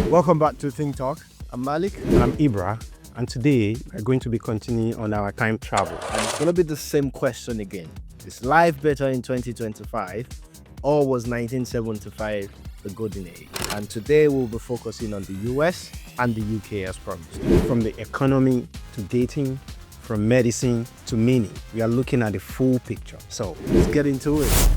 Welcome back to Think Talk. I'm Malik. I'm Ibra, and today we're going to be continuing on our time travel. And it's going to be the same question again. Is life better in 2025 or was 1975 the golden age? And today we'll be focusing on the US and the UK as promised. From the economy to dating, from medicine to meaning, we are looking at the full picture. So let's get into it.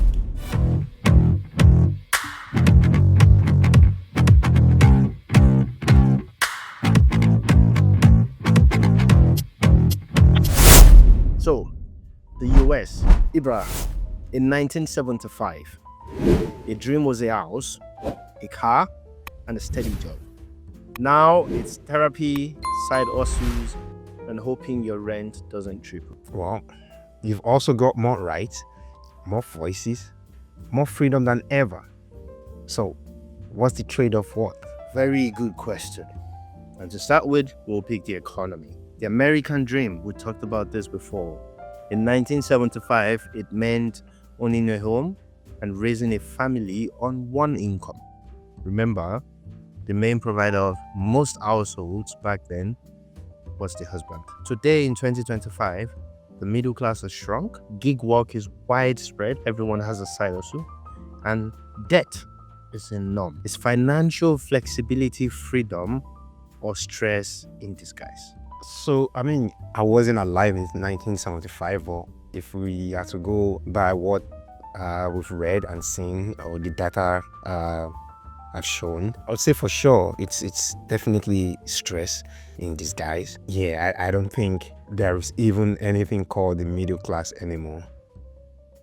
So, the US, Ibra, in 1975, a dream was a house, a car, and a steady job. Now it's therapy, side hustles, and hoping your rent doesn't triple. Well, you've also got more rights, more voices, more freedom than ever. So, what's the trade-off worth? Very good question. And to start with, we'll pick the economy. The American dream, we talked about this before. In 1975, it meant owning a home and raising a family on one income. Remember, the main provider of most households back then was the husband. Today in 2025, the middle class has shrunk, gig work is widespread, everyone has a side hustle, and debt is a norm. It's financial flexibility, freedom, or stress in disguise. So, I wasn't alive in 1975, but if we have to go by what we've read and seen or the data have shown, I would say for sure it's definitely stress in disguise. Yeah, I don't think there is even anything called the middle class anymore.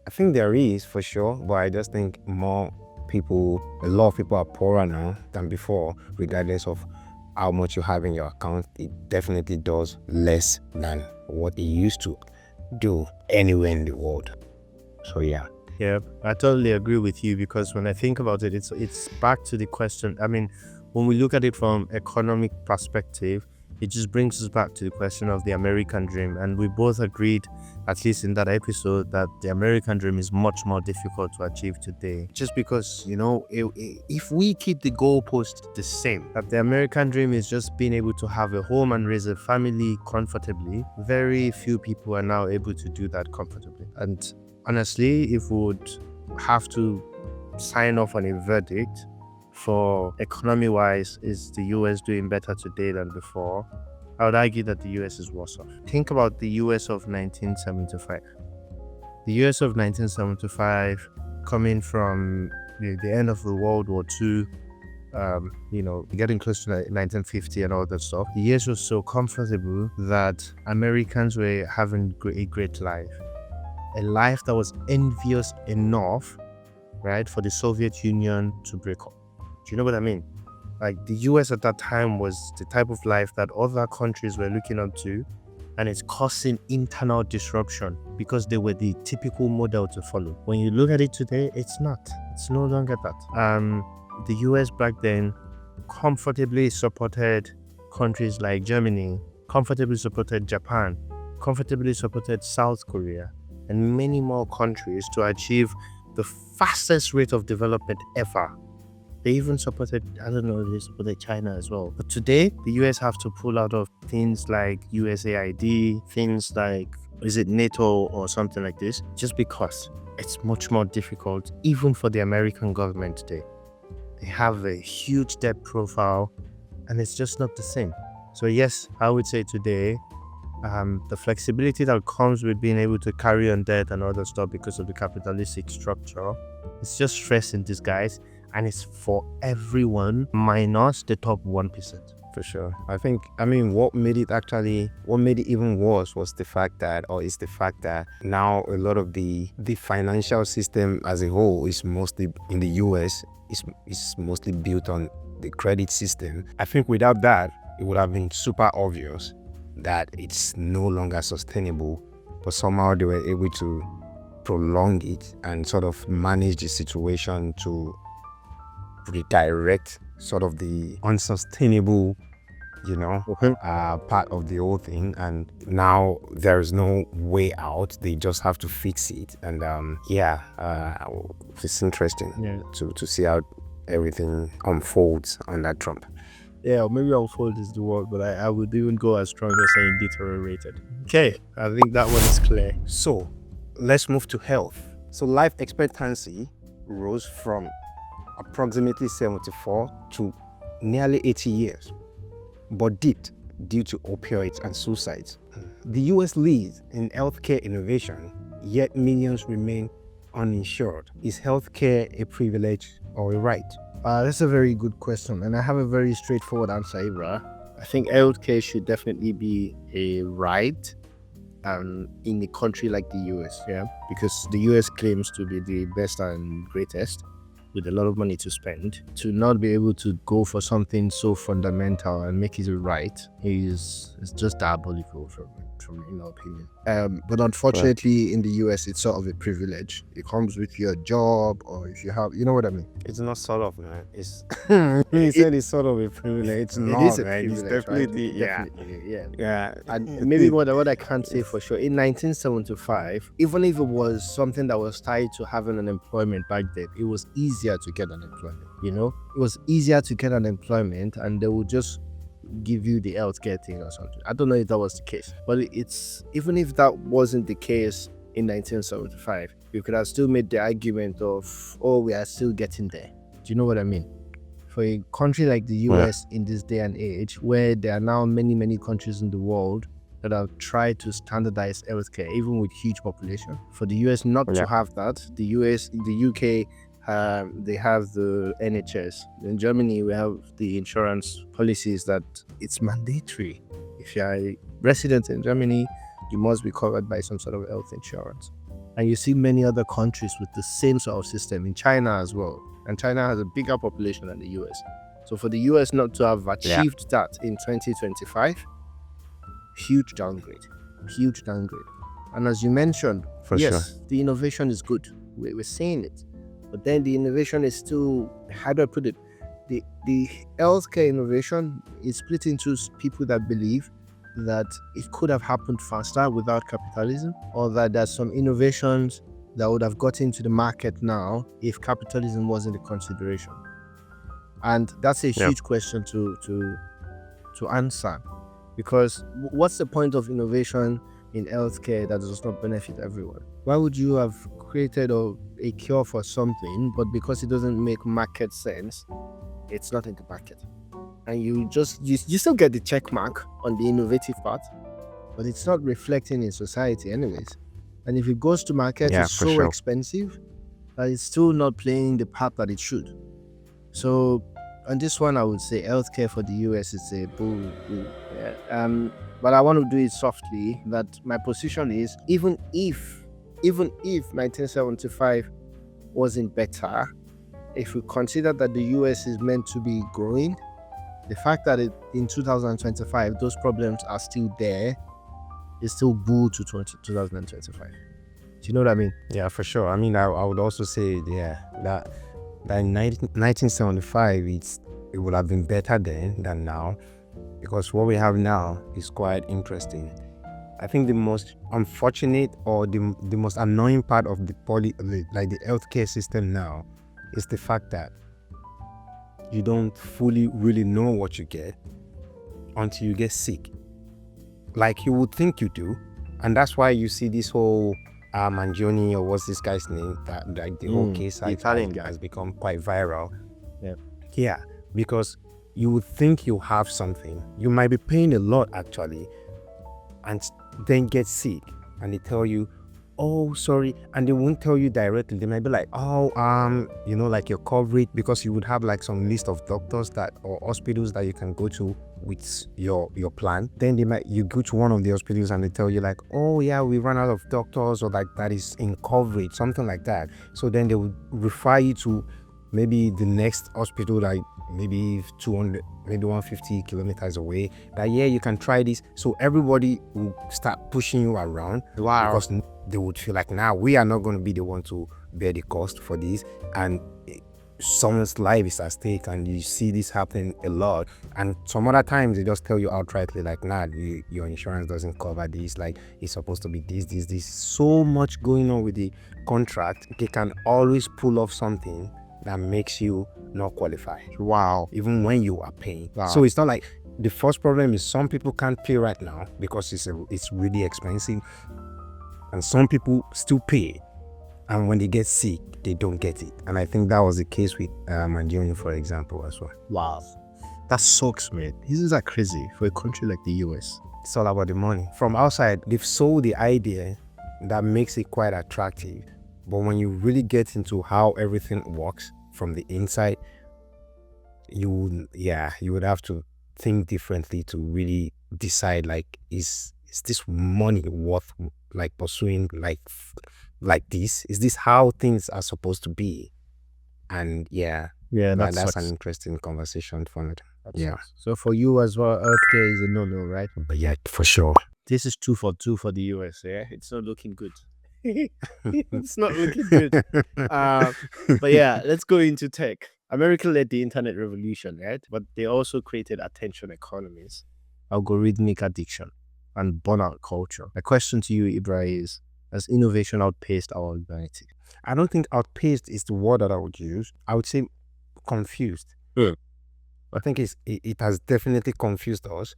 I think there is for sure, but I just think a lot of people are poorer now than before, regardless of how much you have in your account. It definitely does less than what it used to do anywhere in the world. So yeah, I totally agree with you, because when I think about it, it's back to the question. When we look at it from economic perspective, it just brings us back to the question of the American dream. And we both agreed, at least in that episode, that the American dream is much more difficult to achieve today. Just because, if we keep the goalpost the same, that the American dream is just being able to have a home and raise a family comfortably, very few people are now able to do that comfortably. And honestly, if we would have to sign off on a verdict for economy-wise, is the US doing better today than before? I would argue that the US is worse off. Think about the US of 1975. The US of 1975, coming from the end of the World War II, getting close to 1950 and all that stuff. The US was so comfortable that Americans were having a great life. A life that was envious enough, right, for the Soviet Union to break up. Do you know what I mean? Like, the US at that time was the type of life that other countries were looking up to, and it's causing internal disruption because they were the typical model to follow. When you look at it today, it's not. It's no longer that. The US back then comfortably supported countries like Germany, comfortably supported Japan, comfortably supported South Korea, and many more countries to achieve the fastest rate of development ever. They even supported, they supported China as well. But today, the US have to pull out of things like USAID, things like, is it NATO or something like this, just because it's much more difficult, even for the American government today. They have a huge debt profile, and it's just not the same. So yes, I would say today, the flexibility that comes with being able to carry on debt and other stuff because of the capitalistic structure, it's just stress in disguise. And it's for everyone minus the top 1%. For sure. I think, what made it even worse was the fact that now a lot of the financial system as a whole is mostly in the US, is mostly built on the credit system. I think without that, it would have been super obvious that it's no longer sustainable, but somehow they were able to prolong it and sort of manage the situation to redirect sort of the unsustainable part of the whole thing, and now there is no way out. They just have to fix it, and it's interesting to see how everything unfolds under Trump. Yeah, or maybe unfold is the word, but I would even go as strong as saying deteriorated. Okay, I think that one is clear. So let's move to health. So life expectancy rose from approximately 74 to nearly 80 years, but dipped due to opioids and suicides. The US leads in healthcare innovation, yet millions remain uninsured. Is healthcare a privilege or a right? That's a very good question, and I have a very straightforward answer, Ibra. I think healthcare should definitely be a right in a country like the US, yeah, because the US claims to be the best and greatest with a lot of money to spend. To not be able to go for something so fundamental and make it a right is just diabolical from in our opinion. But unfortunately, in the US, it's sort of a privilege. It comes with your job, or if you have, you know what I mean. It's not sort of, man. It's he said it's sort of a privilege. It's not, It is a man. It's privilege, definitely, right? yeah. Definitely, yeah. Yeah. And maybe what I can't say for sure, in 1975, even if it was something that was tied to having an employment back then, it was easier to get unemployment, you know? It was easier to get unemployment, and they would just give you the healthcare thing or something. I don't know if that was the case, but it's even if that wasn't the case in 1975, you could have still made the argument of, oh, we are still getting there. Do you know what I mean? For a country like the US in this day and age, where there are now many countries in the world that have tried to standardize healthcare, even with huge population, for the US not to have that, the UK, they have the NHS. In Germany, we have the insurance policies that it's mandatory. If you're a resident in Germany, you must be covered by some sort of health insurance. And you see many other countries with the same sort of system, in China as well. And China has a bigger population than the US. So for the US not to have achieved that in 2025, huge downgrade. And as you mentioned, the innovation is good. We're saying it. But then the innovation is still, how do I put it? The healthcare innovation is split into people that believe that it could have happened faster without capitalism, or that there's some innovations that would have got into the market now if capitalism wasn't a consideration. And that's a huge question to answer, because what's the point of innovation in healthcare that does not benefit everyone? Why would you have created a cure for something, but because it doesn't make market sense, it's not in the market? And you still get the check mark on the innovative part, but it's not reflecting in society anyways. And if it goes to market, it's so expensive that it's still not playing the part that it should. So on this one, I would say healthcare for the US is a boo. But I want to do it softly, that my position is, even if 1975 wasn't better, if we consider that the US is meant to be growing, the fact that in 2025 those problems are still there is still boo to 2025. Do you know what I mean? Yeah, for sure. I mean, I would also say, that in 1975, it would have been better then than now, because what we have now is quite interesting. I think the most unfortunate or the most annoying part of the healthcare system now is the fact that you don't fully really know what you get until you get sick. Like you would think you do, and that's why you see this whole Mangione, or what's this guy's name, that like the whole case the Italian guy has become quite viral. Yeah, because you would think you have something, you might be paying a lot actually, and then get sick, and they tell you, oh, sorry, and they won't tell you directly. They might be like, oh, like your coverage, because you would have like some list of doctors or hospitals that you can go to with your plan. Then you go to one of the hospitals and they tell you like, oh yeah, we ran out of doctors, or like that is in coverage, something like that. So then they would refer you to maybe the next hospital, like maybe 200, maybe 150 kilometers away, that you can try this. So everybody will start pushing you around. Because they would feel like, now we are not going to be the one to bear the cost for this, and someone's life is at stake. And you see this happening a lot. And some other times they just tell you outrightly like, nah, your insurance doesn't cover this, like it's supposed to be this. So much going on with the contract. They can always pull off something that makes you not qualify, Wow. even when you are paying. Wow. So it's not like the first problem is some people can't pay right now because it's really expensive, and some people still pay, and when they get sick, they don't get it. And I think that was the case with Mandioni, for example, as well. Wow. That sucks, man. Isn't that crazy for a country like the US? It's all about the money. From outside, they've sold the idea that makes it quite attractive. But when you really get into how everything works from the inside, you would have to think differently to really decide, like, is this money worth like pursuing like this? Is this how things are supposed to be? And that's an interesting conversation for it. Yeah. So for you as well, healthcare is a no-no, right? But yeah, for sure. This is 2 for 2 for the US, yeah? It's not looking good. It's not looking good. But yeah, let's go into tech. America led the internet revolution, right? But they also created attention economies, algorithmic addiction, and burnout culture. My question to you, Ibra, is, has innovation outpaced our humanity? I don't think outpaced is the word that I would use. I would say confused. I think it has definitely confused us.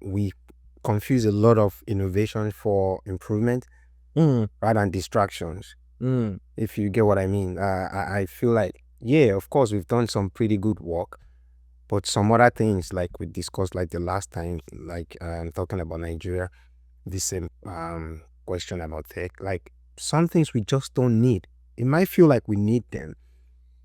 We confuse a lot of innovation for improvement rather than distractions. If you get what I mean. I feel like, yeah, of course, we've done some pretty good work, but some other things, like we discussed like the last time, like talking about Nigeria, the same question about tech, like some things we just don't need. It might feel like we need them,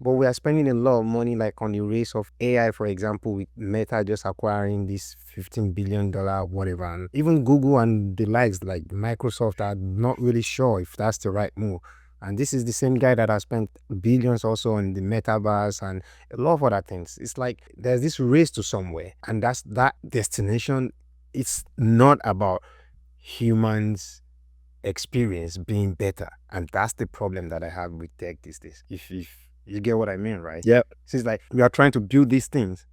but we are spending a lot of money, like on the race of AI, for example, with Meta just acquiring this $15 billion whatever. And even Google and the likes, like Microsoft, are not really sure if that's the right move. And this is the same guy that has spent billions also on the metaverse and a lot of other things. It's like there's this race to somewhere, and that's that destination. It's not about humans' experience being better. And that's the problem that I have with tech these days. If you get what I mean, right? Yeah. So it's like we are trying to build these things,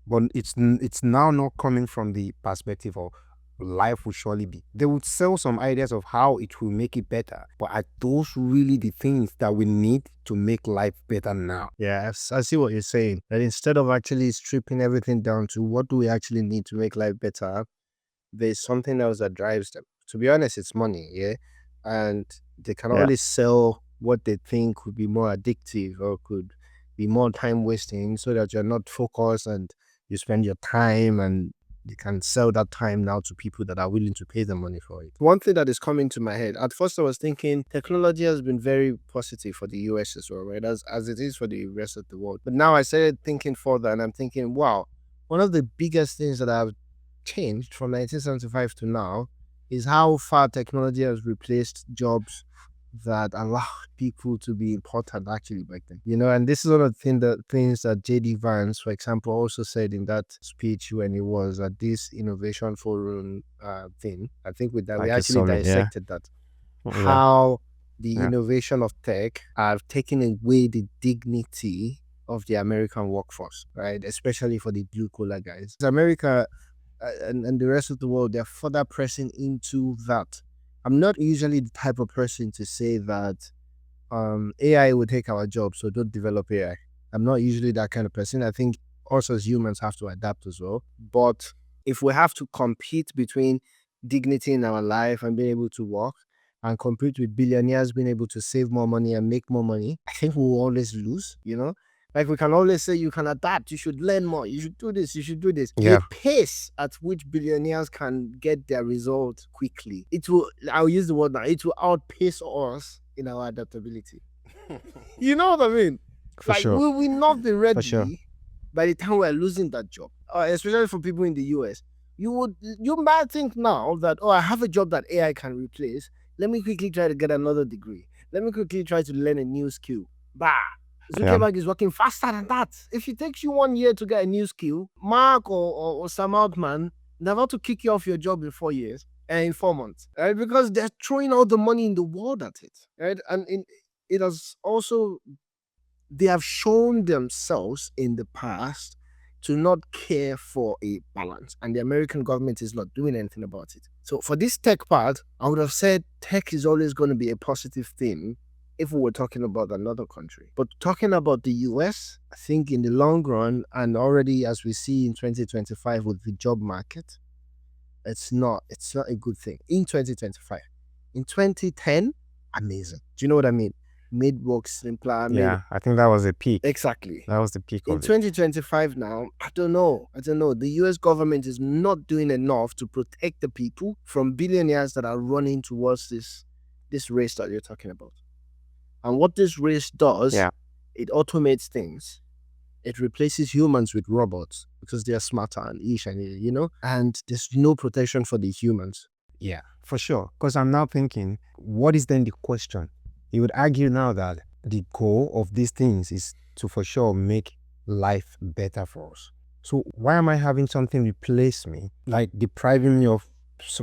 but it's now not coming from the perspective of life will surely be. They would sell some ideas of how it will make it better, but are those really the things that we need to make life better now? Yeah, I see what you're saying. That instead of actually stripping everything down to what do we actually need to make life better, there's something else that drives them. To be honest, it's money, yeah? And they can only sell what they think could be more addictive or could be more time wasting so that you're not focused and you spend your time, and you can sell that time now to people that are willing to pay the money for it. One thing that is coming to my head, at first I was thinking technology has been very positive for the US as well, right? As it is for the rest of the world. But now I started thinking further and I'm thinking, wow, one of the biggest things that I've changed from 1975 to now is how far technology has replaced jobs that allow people to be important actually back then. And this is one of the things that J.D. Vance, for example, also said in that speech when he was at this innovation forum thing. I think with that, we actually dissected that. How the innovation of tech have taken away the dignity of the American workforce, right? Especially for the blue collar guys. America and the rest of the world, they're further pressing into that. I'm not usually the type of person to say that AI will take our jobs, so don't develop AI. I'm not usually that kind of person. I think us as humans have to adapt as well. But if we have to compete between dignity in our life and being able to work and compete with billionaires being able to save more money and make more money, I think we'll always lose, Like we can always say you can adapt, you should learn more, you should do this, you should do this. Yeah. The pace at which billionaires can get their results quickly, I'll use the word now, it will outpace us in our adaptability. You know what I mean? For sure. We will not be ready sure. by the time we're losing that job. Especially for people in the US. You might think now that, I have a job that AI can replace. Let me quickly try to get another degree. Let me quickly try to learn a new skill. Bah! Zuckerberg is working faster than that. If it takes you 1 year to get a new skill, Mark or Sam Altman, they're about to kick you off your job in 4 years and in 4 months, right? Because they're throwing all the money in the world at it, right? And it has also, they have shown themselves in the past to not care for a balance, and the American government is not doing anything about it. So for this tech part, I would have said tech is always going to be a positive thing if we were talking about another country. But talking about the US, I think in the long run, and already as we see in 2025 with the job market, it's not a good thing in 2025. In 2010, amazing. Do you know what I mean? Made work simpler. Yeah, I think that was the peak. Exactly. That was the peak In of it. 2025 now, I don't know. The US government is not doing enough to protect the people from billionaires that are running towards this race that you're talking about. And what this race does, Yeah. it automates things. It replaces humans with robots because they are smarter and and there's no protection for the humans. Yeah, for sure. Because I'm now thinking, what is then the question? You would argue now that the goal of these things is to for sure make life better for us. So why am I having something replace me, like depriving me of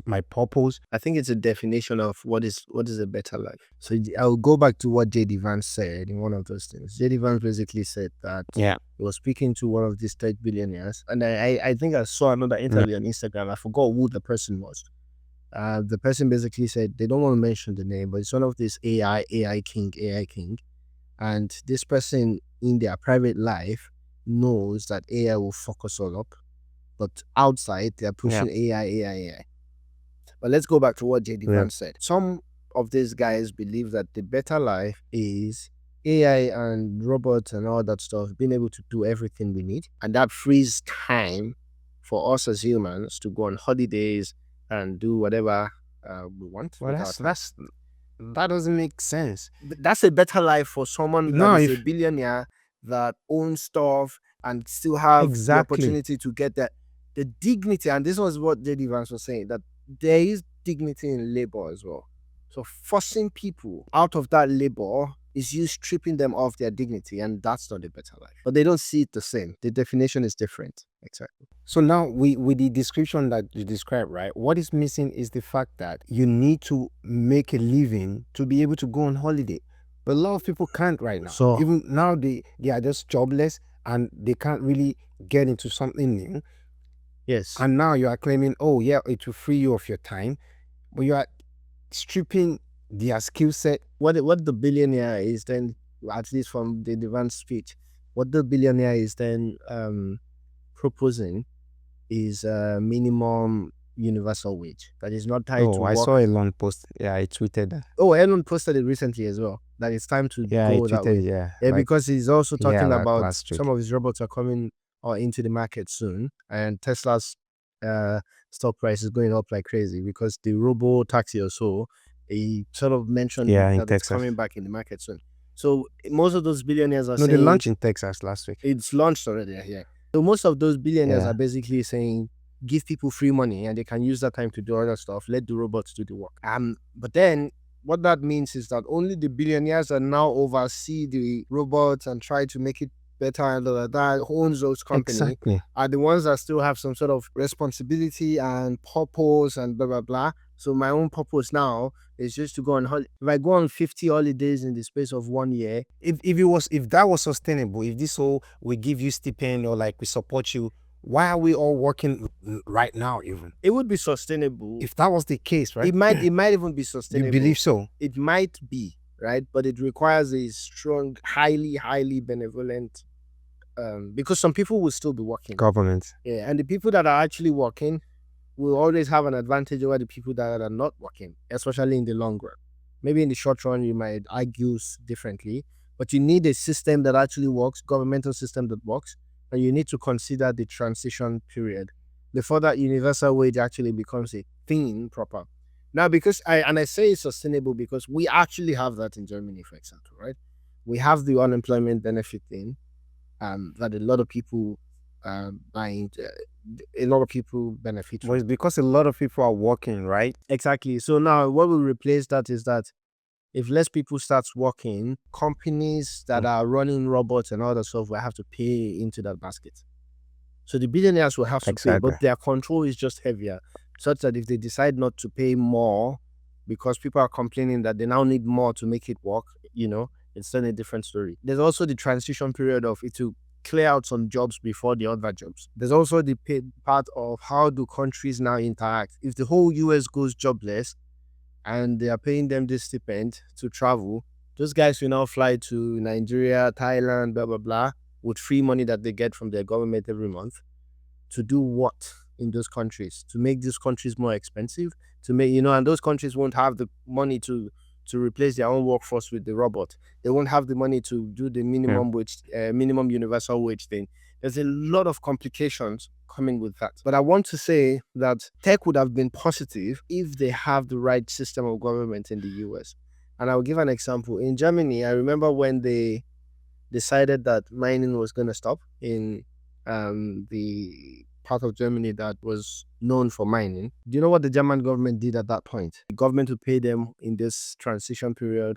my purpose? I think it's a definition of what is a better life. So I'll go back to what J.D. Vance said in one of those things. J.D. Vance basically said that Yeah. he was speaking to one of these tech billionaires, and I think I saw another interview on Instagram. I forgot who the person was. The person basically said they don't want to mention the name, but it's one of these AI king, and this person in their private life knows that AI will fuck us all up, but outside they're pushing AI. But let's go back to what J.D. Vance said. Some of these guys believe that the better life is AI and robots and all that stuff being able to do everything we need, and that frees time for us as humans to go on holidays and do whatever we want. Well, that doesn't make sense. That's a better life for someone that is a billionaire that owns stuff and still have the opportunity to get the dignity. And this was what J.D. Vance was saying, that there is dignity in labor as well. So forcing people out of that labor is you stripping them of their dignity, and that's not a better life. But they don't see it the same. The definition is different. Exactly. So now with the description that you described, right, what is missing is the fact that you need to make a living to be able to go on holiday. But a lot of people can't right now. So even now they are just jobless and they can't really get into something new. Yes. And now you are claiming, oh yeah, it will free you of your time, but you are stripping their skill set. What the billionaire is then, at least from the Vance speech, what the billionaire is then proposing is a minimum universal wage that is not tied to work. I saw Elon post. Yeah, I tweeted that. Oh, Elon posted it recently as well. That it's time to go that way. Yeah, because he's also talking about some of his robots are coming into the market soon, and Tesla's stock price is going up like crazy because the robo taxi or so, he sort of mentioned that it's coming back in the market soon. So most of those billionaires are saying... they launched in Texas last week. It's launched already, yeah. So most of those billionaires are basically saying, give people free money and they can use that time to do other stuff. Let the robots do the work. But then what that means is that only the billionaires that now oversee the robots and try to make it better and that owns those companies are the ones that still have some sort of responsibility and purpose and blah, blah, blah. So my own purpose now is just to go on holiday. If I go on 50 holidays in the space of 1 year, if that was sustainable, if this whole we give you stipend or like we support you, why are we all working right now even? It would be sustainable. If that was the case, right? It might even be sustainable. You believe so? It might be, right? But it requires a strong, highly benevolent, because some people will still be working. Government. Yeah, and the people that are actually working will always have an advantage over the people that are not working, especially in the long run. Maybe in the short run, you might argue differently, but you need a system that actually works, governmental system that works, and you need to consider the transition period before that universal wage actually becomes a thing proper. Now, because I say it's sustainable because we actually have that in Germany, for example, right? We have the unemployment benefit thing that a lot of people benefit from. Well, it's because a lot of people are working, right? Exactly. So now what will replace that is that if less people start working, companies that are running robots and all that stuff will have to pay into that basket. So the billionaires will have to pay, but their control is just heavier, such that if they decide not to pay more because people are complaining that they now need more to make it work, it's then a different story. There's also the transition period of it to clear out some jobs before the other jobs. There's also the part of how do countries now interact. If the whole US goes jobless and they are paying them this stipend to travel, Those guys will now fly to Nigeria, Thailand, blah, blah, blah, with free money that they get from their government every month to do what in those countries? To make these countries more expensive, to make, and those countries won't have the money to replace their own workforce with the robot. They won't have the money to do the minimum wage, minimum universal wage thing. There's a lot of complications coming with that. But I want to say that tech would have been positive if they have the right system of government in the US. And I'll give an example. In Germany, I remember when they decided that mining was going to stop in the part of Germany that was known for mining. Do you know what the German government did at that point? The government will pay them in this transition period.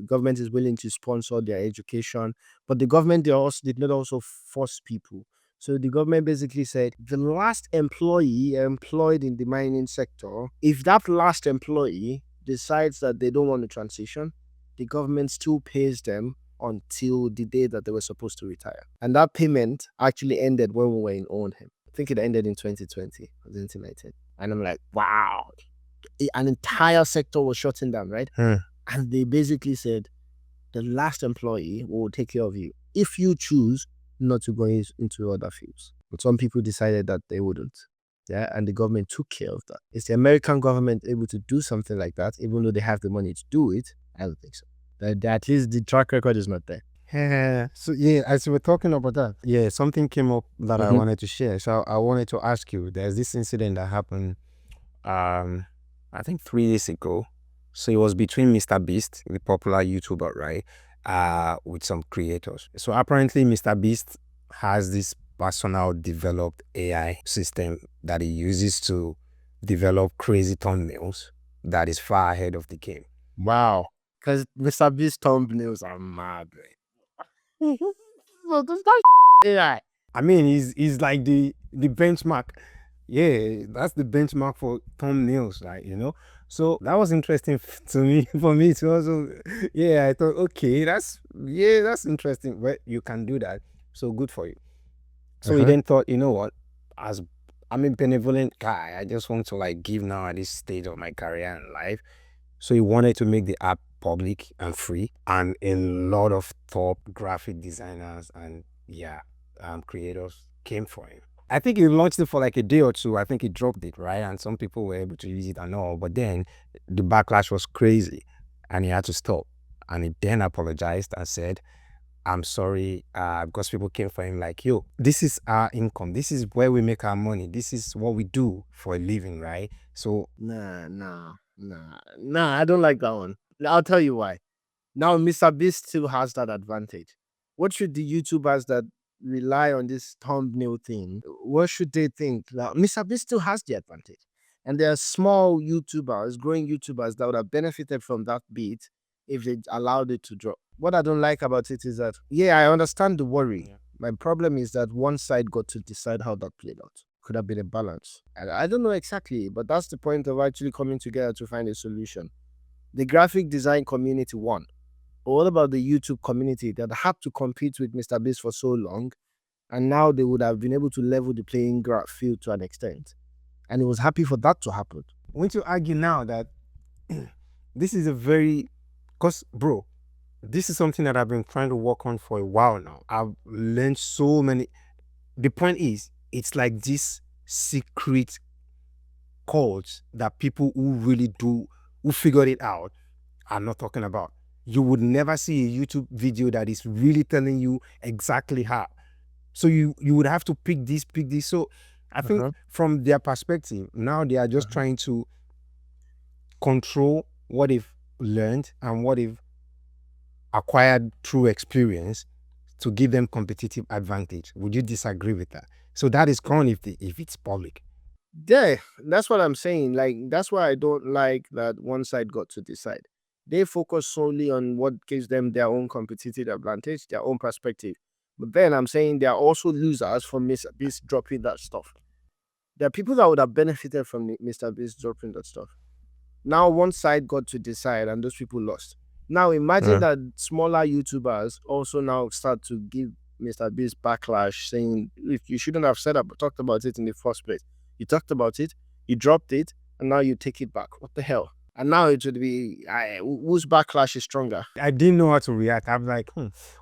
Government is willing to sponsor their education, but the government did not also force people. So the government basically said the last employee employed in the mining sector, if that last employee decides that they don't want to transition, the government still pays them until the day that they were supposed to retire. And that payment actually ended when we were in Ownham. I think it ended in 2020 or 2019. And I'm like, wow. An entire sector was shutting down, right? And they basically said, the last employee will take care of you if you choose not to go into other fields. But some people decided that they wouldn't. Yeah, and the government took care of that. Is the American government able to do something like that, even though they have the money to do it? I don't think so. At least the track record is not there. Yeah. So yeah, as we were talking about that, yeah, something came up that I wanted to share. So I wanted to ask you. There's this incident that happened, I think 3 days ago. So it was between Mr. Beast, the popular YouTuber, right, with some creators. So apparently, Mr. Beast has this personal developed AI system that he uses to develop crazy thumbnails that is far ahead of the game. Wow. Because Mr. Beast thumbnails are mad, right? So this guy AI. I mean, he's like the benchmark. Yeah, that's the benchmark for thumbnails, right? So that was interesting to me, for me to also, yeah, I thought, okay, that's interesting. Well, you can do that. So good for you. So he then thought, you know what, as I'm a benevolent guy, I just want to like give now at this stage of my career and life. So he wanted to make the app public and free, and a lot of top graphic designers and creators came for him. I think he launched it for like a day or two. I think he dropped it, right? And some people were able to use it and all, but then the backlash was crazy and he had to stop. And he then apologized and said, I'm sorry, because people came for him like, yo, this is our income. This is where we make our money. This is what we do for a living, right? So Nah, I don't like that one. I'll tell you why. Now, Mr. Beast still has that advantage. What should the YouTubers that rely on this thumbnail thing, what should they think? Now, Mr. Beast still has the advantage. And there are small YouTubers, growing YouTubers that would have benefited from that beat if they allowed it to drop. What I don't like about it is that, yeah, I understand the worry. Yeah. My problem is that one side got to decide how that played out. Could have been a balance. I don't know exactly, but that's the point of actually coming together to find a solution. The graphic design community won. But what about the YouTube community that had to compete with Mr. Beast for so long, and now they would have been able to level the playing field to an extent? And he was happy for that to happen. Won't you argue now that this is a very, because bro, this is something that I've been trying to work on for a while now. I've learned so many. The point is, it's like this secret codes that people who really do, who figured it out, are not talking about. You would never see a YouTube video that is really telling you exactly how. So you would have to pick this. So I think from their perspective, now they are just trying to control what they've learned and what they've acquired through experience to give them competitive advantage. Would you disagree with that? So that is gone if it's public. Yeah, that's what I'm saying. Like, that's why I don't like that one side got to decide. They focus solely on what gives them their own competitive advantage, their own perspective. But then I'm saying they are also losers from Mr. Beast dropping that stuff. There are people that would have benefited from Mr. Beast dropping that stuff. Now one side got to decide and those people lost. Now imagine that smaller YouTubers also now start to give Mr. Beast backlash, saying, if you shouldn't have talked about it in the first place. You talked about it, you dropped it, and now you take it back. What the hell? And now it would be whose backlash is stronger. I didn't know how to react. I'm like,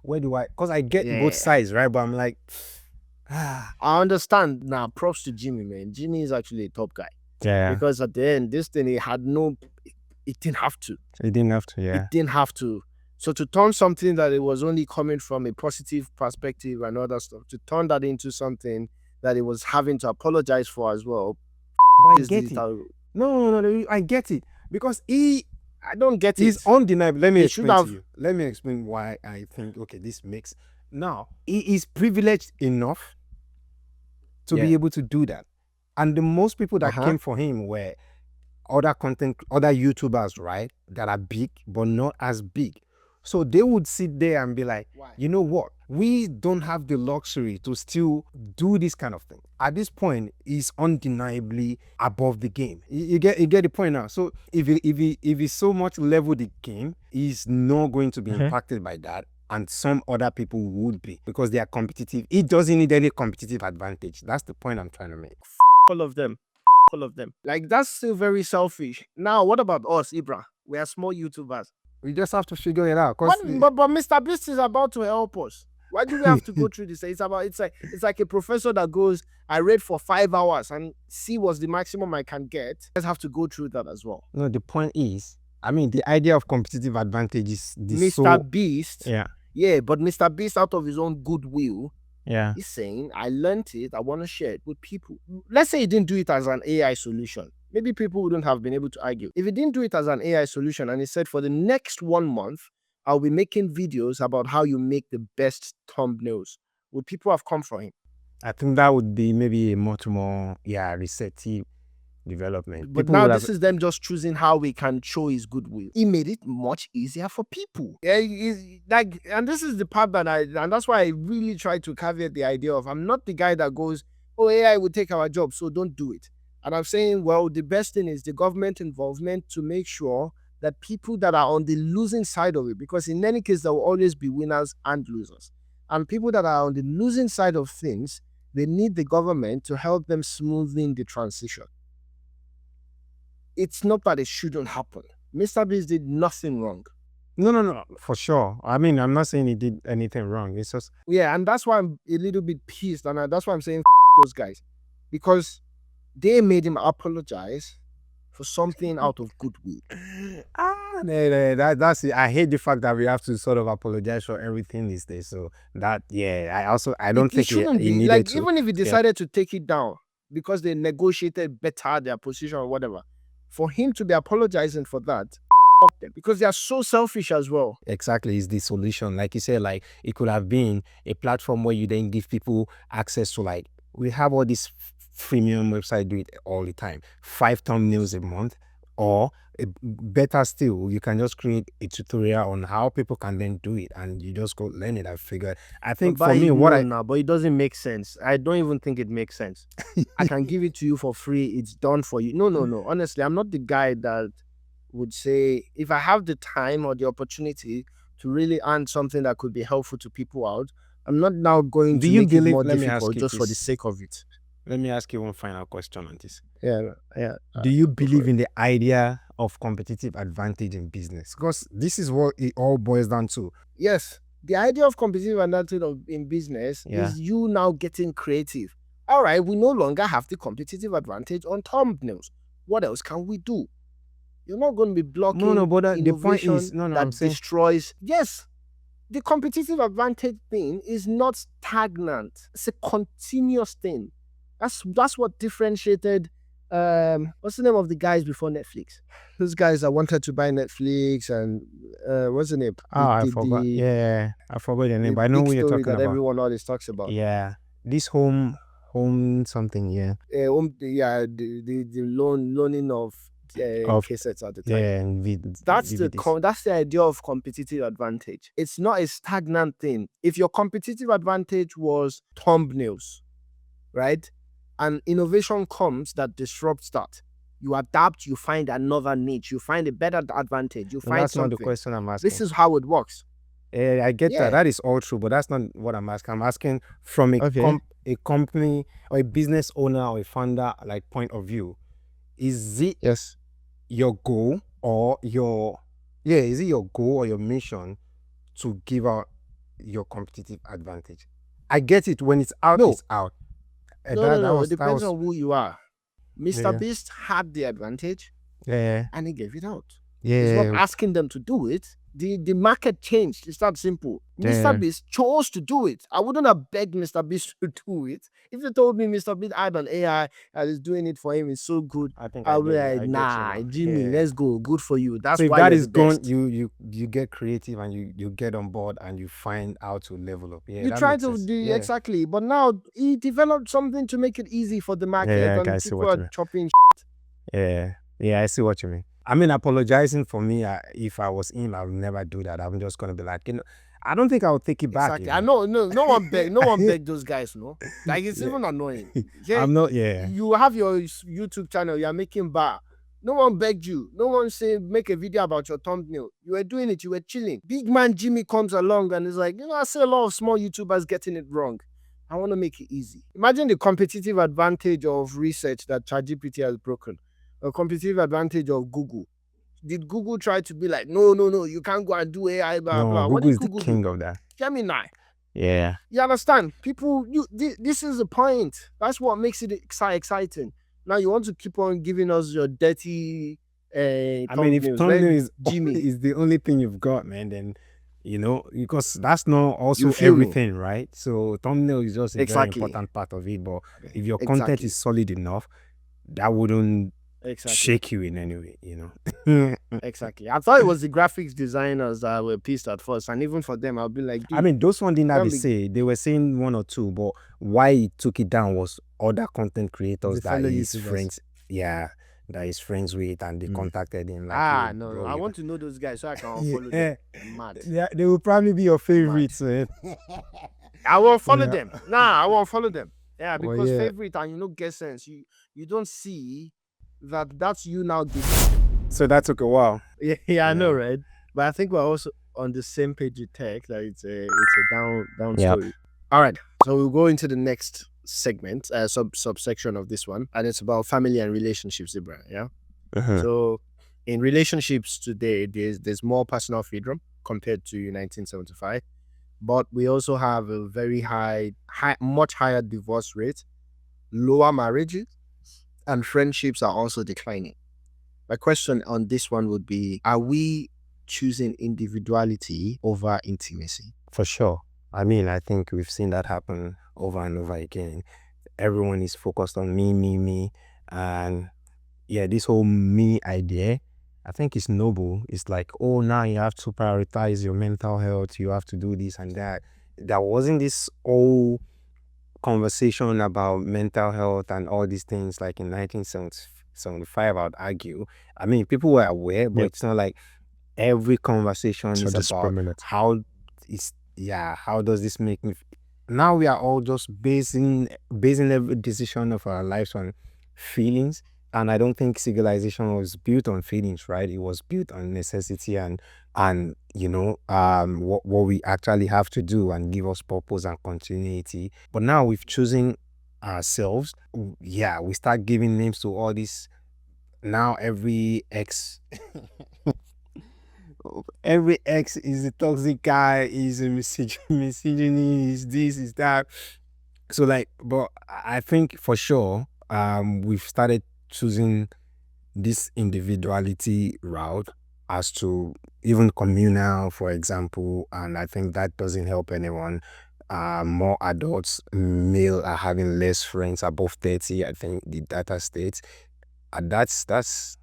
where do I? Because I get both Yeah. sides, right? But I'm like, I understand now. Props to Jimmy, man. Jimmy is actually a top guy yeah, because at the end, this thing it didn't have to. it didn't have to. Yeah, It didn't have to. So to turn something that it was only coming from a positive perspective and other stuff, to turn that into something that it was having to apologize for as well. but I is get it. digital. No, I get it because I don't get it. he's undeniable. Let me He explain should have- to you. Let me explain why I think okay, this makes now he is privileged enough to be Yeah. able to do that, and the most people that Uh-huh. came for him were other YouTubers, right? That are big but not as big. So they would sit there and be like, Why? you know what? We don't have the luxury to still do this kind of thing. At this point, he's undeniably above the game. You get the point now. So if he so much level the game, he's not going to be impacted by that. And some other people would be because they are competitive. He doesn't need any competitive advantage. That's the point I'm trying to make. All of them. All of them. Like, that's still very selfish. Now, what about us, Ibra? We are small YouTubers. We just have to figure it out. 'Cause But Mr. Beast is about to help us. Why do we have to go through this? It's like a professor that goes, I read for 5 hours and C was the maximum I can get. Let's have to go through that as well. no, the point is, I mean, the idea of competitive advantage is Mr. Beast. Yeah, Yeah, but Mr. Beast, out of his own goodwill, yeah. he's saying, I learned it, I want to share it with people. Let's say he didn't do it as an AI solution. Maybe people wouldn't have been able to argue. If he didn't do it as an AI solution and he said, for the next 1 month, I'll be making videos about how you make the best thumbnails, would people have come for him? I think that would be maybe a much more, receptive development. But People now would this have- is them just choosing how we can show his goodwill. He made it much easier for people. Yeah, and this is the part that and that's why I really try to caveat the idea of I'm not the guy that goes, oh, AI will take our job, so don't do it. And I'm saying, well, the best thing is the government involvement to make sure that people that are on the losing side of it, because in any case, there will always be winners and losers. And people that are on the losing side of things, they need the government to help them smoothing the transition. It's not that it shouldn't happen. Mr. Beast did nothing wrong. No, for sure. I mean, I'm not saying he did anything wrong. It's just Yeah, and that's why I'm a little bit pissed, and that's why I'm saying those guys, because they made him apologize for something out of goodwill. that's it. I hate the fact that we have to sort of apologize for everything these days. So that, I don't think he shouldn't be needed like to. even if he decided to take it down because they negotiated better their position or whatever, for him to be apologizing for that, them, because they are so selfish as well. Exactly, is the solution. Like you said, like it could have been a platform where you then give people access to, like, we have all these freemium website do it all the time, 5 thumbnails a month, or better still, you can just create a tutorial on how people can then do it, and you just go learn it. I figured. I think for me, but it doesn't make sense. I don't even think it makes sense. I can give it to you for free. It's done for you. No. Honestly, I'm not the guy that would say, if I have the time or the opportunity to really earn something that could be helpful to people out, I'm not now going Do to you make believe- it more let me ask difficult you just for the this. sake of it. Let me ask you one final question on this. Yeah. Do you believe in the idea of competitive advantage in business? Because this is what it all boils down to. Yes, the idea of competitive advantage in business Yeah. is you now getting creative. All right, we no longer have the competitive advantage on thumbnails. What else can we do? You're not going to be blocking No, but the point innovation is, no, that I'm saying, destroys. Yes, the competitive advantage thing is not stagnant. It's a continuous thing. That's what differentiated. What's the name of the guys before Netflix? Those guys that wanted to buy Netflix and what's the name? I forgot. Yeah, I forgot the name, the but I know big what you're story talking that about. everyone always talks about. Yeah, this home something. Yeah, The loaning of cassettes at the time. yeah, and That's DVDs. that's the idea of competitive advantage. It's not a stagnant thing. If your competitive advantage was thumbnails, right, and innovation comes that disrupts that, you adapt, you find another niche, you find a better advantage, you No, find that's not something. the question I'm asking. This is how it works. I get Yeah. that. That is all true, but that's not what I'm asking. I'm asking from a Okay. a company or a business owner or a founder like point of view. Is it Yes. your goal or is it your goal or your mission to give out your competitive advantage? I get it, when it's out, No. it's out. No. It That depends was on who you are. Mr. Yeah. Beast had the advantage Yeah. and he gave it out. Yeah. It's not asking them to do it. The market changed. It's that simple. Yeah. Mr. Beast chose to do it. I wouldn't have begged Mr. Beast to do it. If they told me Mr. Beast had an AI and is doing it for him, it's so good, I think I'll be get you. like, I get you nah, now. Jimmy, Yeah. let's go. Good for you. That's So if why that you're is the gone, best. you get creative and you get on board and you find how to level up. Yeah, You that try makes to sense. do Yeah. exactly, but now he developed something to make it easy for the market, Yeah, and I see people what you are mean. chopping. Yeah, I see what you mean. I mean, apologizing for me, if I was him, I would never do that. I'm just gonna be like, I don't think I would take it back. Exactly. I know. No one beg. No one beg those guys. No, like it's Yeah. even annoying. Yeah, I'm not. Yeah. you have your YouTube channel. You are making bar. No one begged you. No one say make a video about your thumbnail. You were doing it. You were chilling. Big man Jimmy comes along and is like, I see a lot of small YouTubers getting it wrong. I want to make it easy. Imagine the competitive advantage of research that ChatGPT has broken. A competitive advantage of Google. Did Google try to be like, no, you can't go and do AI, blah, No, blah. What Google did is the Google king do? of that. Gemini. Yeah. You understand? People, this is the point. That's what makes it exciting. Now you want to keep on giving us your dirty I mean, if thumbnails. thumbnail Let is Jimmy. is the only thing you've got, man, then because that's not also You feel me? everything, right? So thumbnail is just a Exactly. very important part of it. But if your Exactly. content is solid enough, that wouldn't Exactly. shake you in any way, Exactly. I thought it was the graphics designers that were pissed at first, and even for them, I'll be like, I mean, those one didn't have tell a me- say. They were saying one or two, but why he took it down was other content creators The that fellow he's YouTubers. friends, that he's friends with, and they contacted him like, "Yo, no, bro, I you want to know those guys so I can Yeah, unfollow them. Mad. they will probably be your favorites, man. I won't follow Yeah. them. Nah, I won't follow them. Yeah, Well, because yeah. favorite and get sense. You don't see that's you now. So that took a while. Yeah, I know, Yeah. right? But I think we're also on the same page with tech. That it's a down Yep. story. All right, so we'll go into the next segment, subsection of this one, and it's about family and relationships, Ibrahim. Yeah. Uh-huh. So, in relationships today, there's more personal freedom compared to 1975, but we also have a very much higher divorce rate, lower marriages, and friendships are also declining. My question on this one would be: are we choosing individuality over intimacy? For sure. I mean, I think we've seen that happen over and over again. Everyone is focused on me, and yeah, this whole me idea, I think it's noble. It's like, oh, now you have to prioritize your mental health. You have to do this and that. There wasn't this whole conversation about mental health and all these things like in 1975, I'd argue. I mean, people were aware, but Yep. it's not like every conversation So is just about prominent. how does this make me now we are all just basing every decision of our lives on feelings, and I don't think civilization was built on feelings, right? It was built on necessity and what we actually have to do and give us purpose and continuity. But now we've chosen ourselves. Yeah, we start giving names to all this. Now every ex is a toxic guy, is a misogyny, is this, is that. So but I think for sure, we've started choosing this individuality route as to even communal, for example, and I think that doesn't help anyone. More adults, male, are having less friends above 30. I think the data states, and that's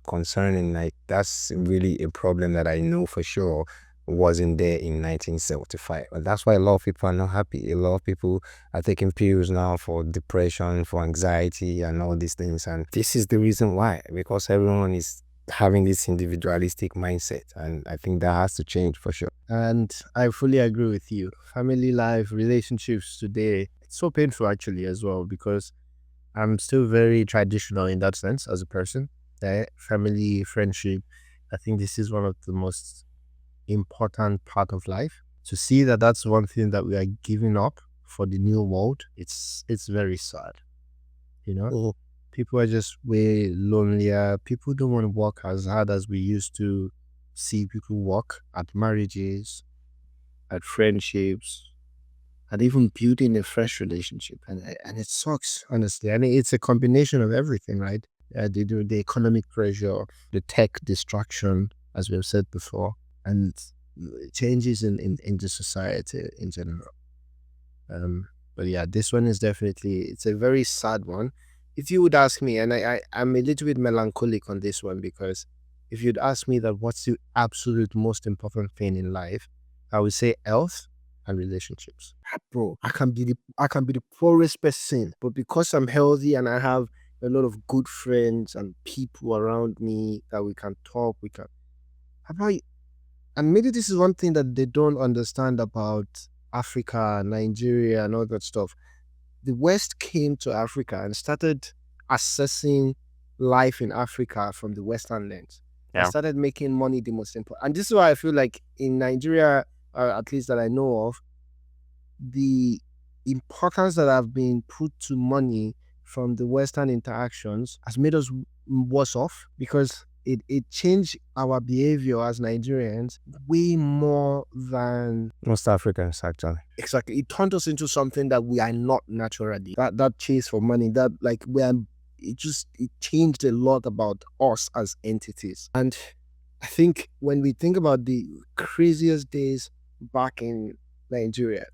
concerning. Like, that's really a problem that I know for sure wasn't there in 1975. And that's why a lot of people are not happy. A lot of people are taking pills now for depression, for anxiety, and all these things. And this is the reason why, because everyone is having this individualistic mindset. And I think that has to change for sure. And I fully agree with you. Family life, relationships today, it's so painful actually as well, because I'm still very traditional in that sense as a person. Family, friendship, I think this is one of the most important part of life. To see that that's one thing that we are giving up for the new world, it's very sad. People are just way lonelier. People don't want to work as hard as we used to see people work at marriages, at friendships, and even building a fresh relationship. And it sucks, honestly. And it's a combination of everything, right? The economic pressure, the tech distraction, as we have said before, and changes in the society in general. But yeah, this one is definitely, it's a very sad one. If you would ask me, and I'm a little bit melancholic on this one, because if you'd ask me that what's the absolute most important thing in life, I would say health and relationships. Bro, I can be the poorest person, but because I'm healthy and I have a lot of good friends and people around me that we can talk, how about you? And maybe this is one thing that they don't understand about Africa, Nigeria, and all that stuff. The West came to Africa and started assessing life in Africa from the Western lens. Yeah. And started making money the most important. And this is why I feel like in Nigeria, or at least that I know of, the importance that have been put to money from the Western interactions has made us worse off, because it changed our behavior as Nigerians way more than Most Africans, actually. exactly. It turned us into something that we are not naturally. That chase for money, that like it changed a lot about us as entities. And I think when we think about the craziest days back in Nigeria,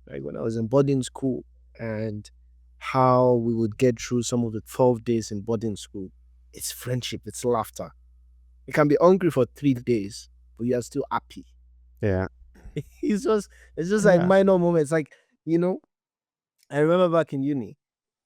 like when I was in boarding school, and how we would get through some of the 12 days in boarding school, it's friendship, it's laughter. You can be hungry for 3 days, but you are still happy. Yeah. It's just like Yeah. minor moments. Like, I remember back in uni,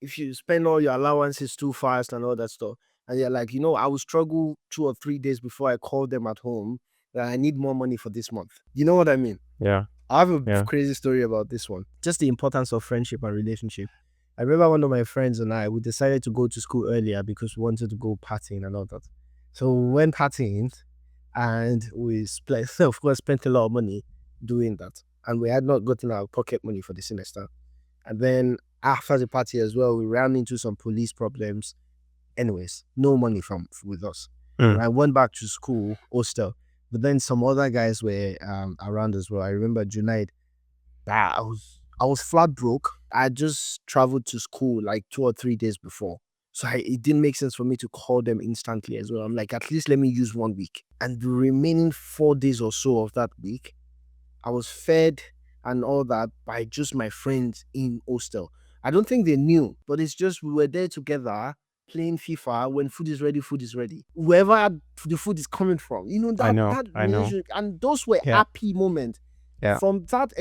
if you spend all your allowances too fast and all that stuff, and you're like, I will struggle 2 or 3 days before I call them at home that I need more money for this month. You know what I mean? Yeah. I have a Yeah. crazy story about this one. Just the importance of friendship and relationship. I remember one of my friends and I, we decided to go to school earlier because we wanted to go partying and all that. So we went partying, and we of course, spent a lot of money doing that. And we had not gotten our pocket money for the semester. And then after the party as well, we ran into some police problems. Anyways, no money with us. And I went back to school, hostel. But then some other guys were around as well. I remember Junaid. I was flat broke. I just traveled to school like 2 or 3 days before. So it didn't make sense for me to call them instantly as well. I'm like, at least let me use 1 week. And the remaining 4 days or so of that week, I was fed and all that by just my friends in hostel. I don't think they knew, but it's just we were there together playing FIFA. When food is ready, food is ready. Wherever the food is coming from, I know. that relationship, and those were Yeah. happy moments. Yeah. From that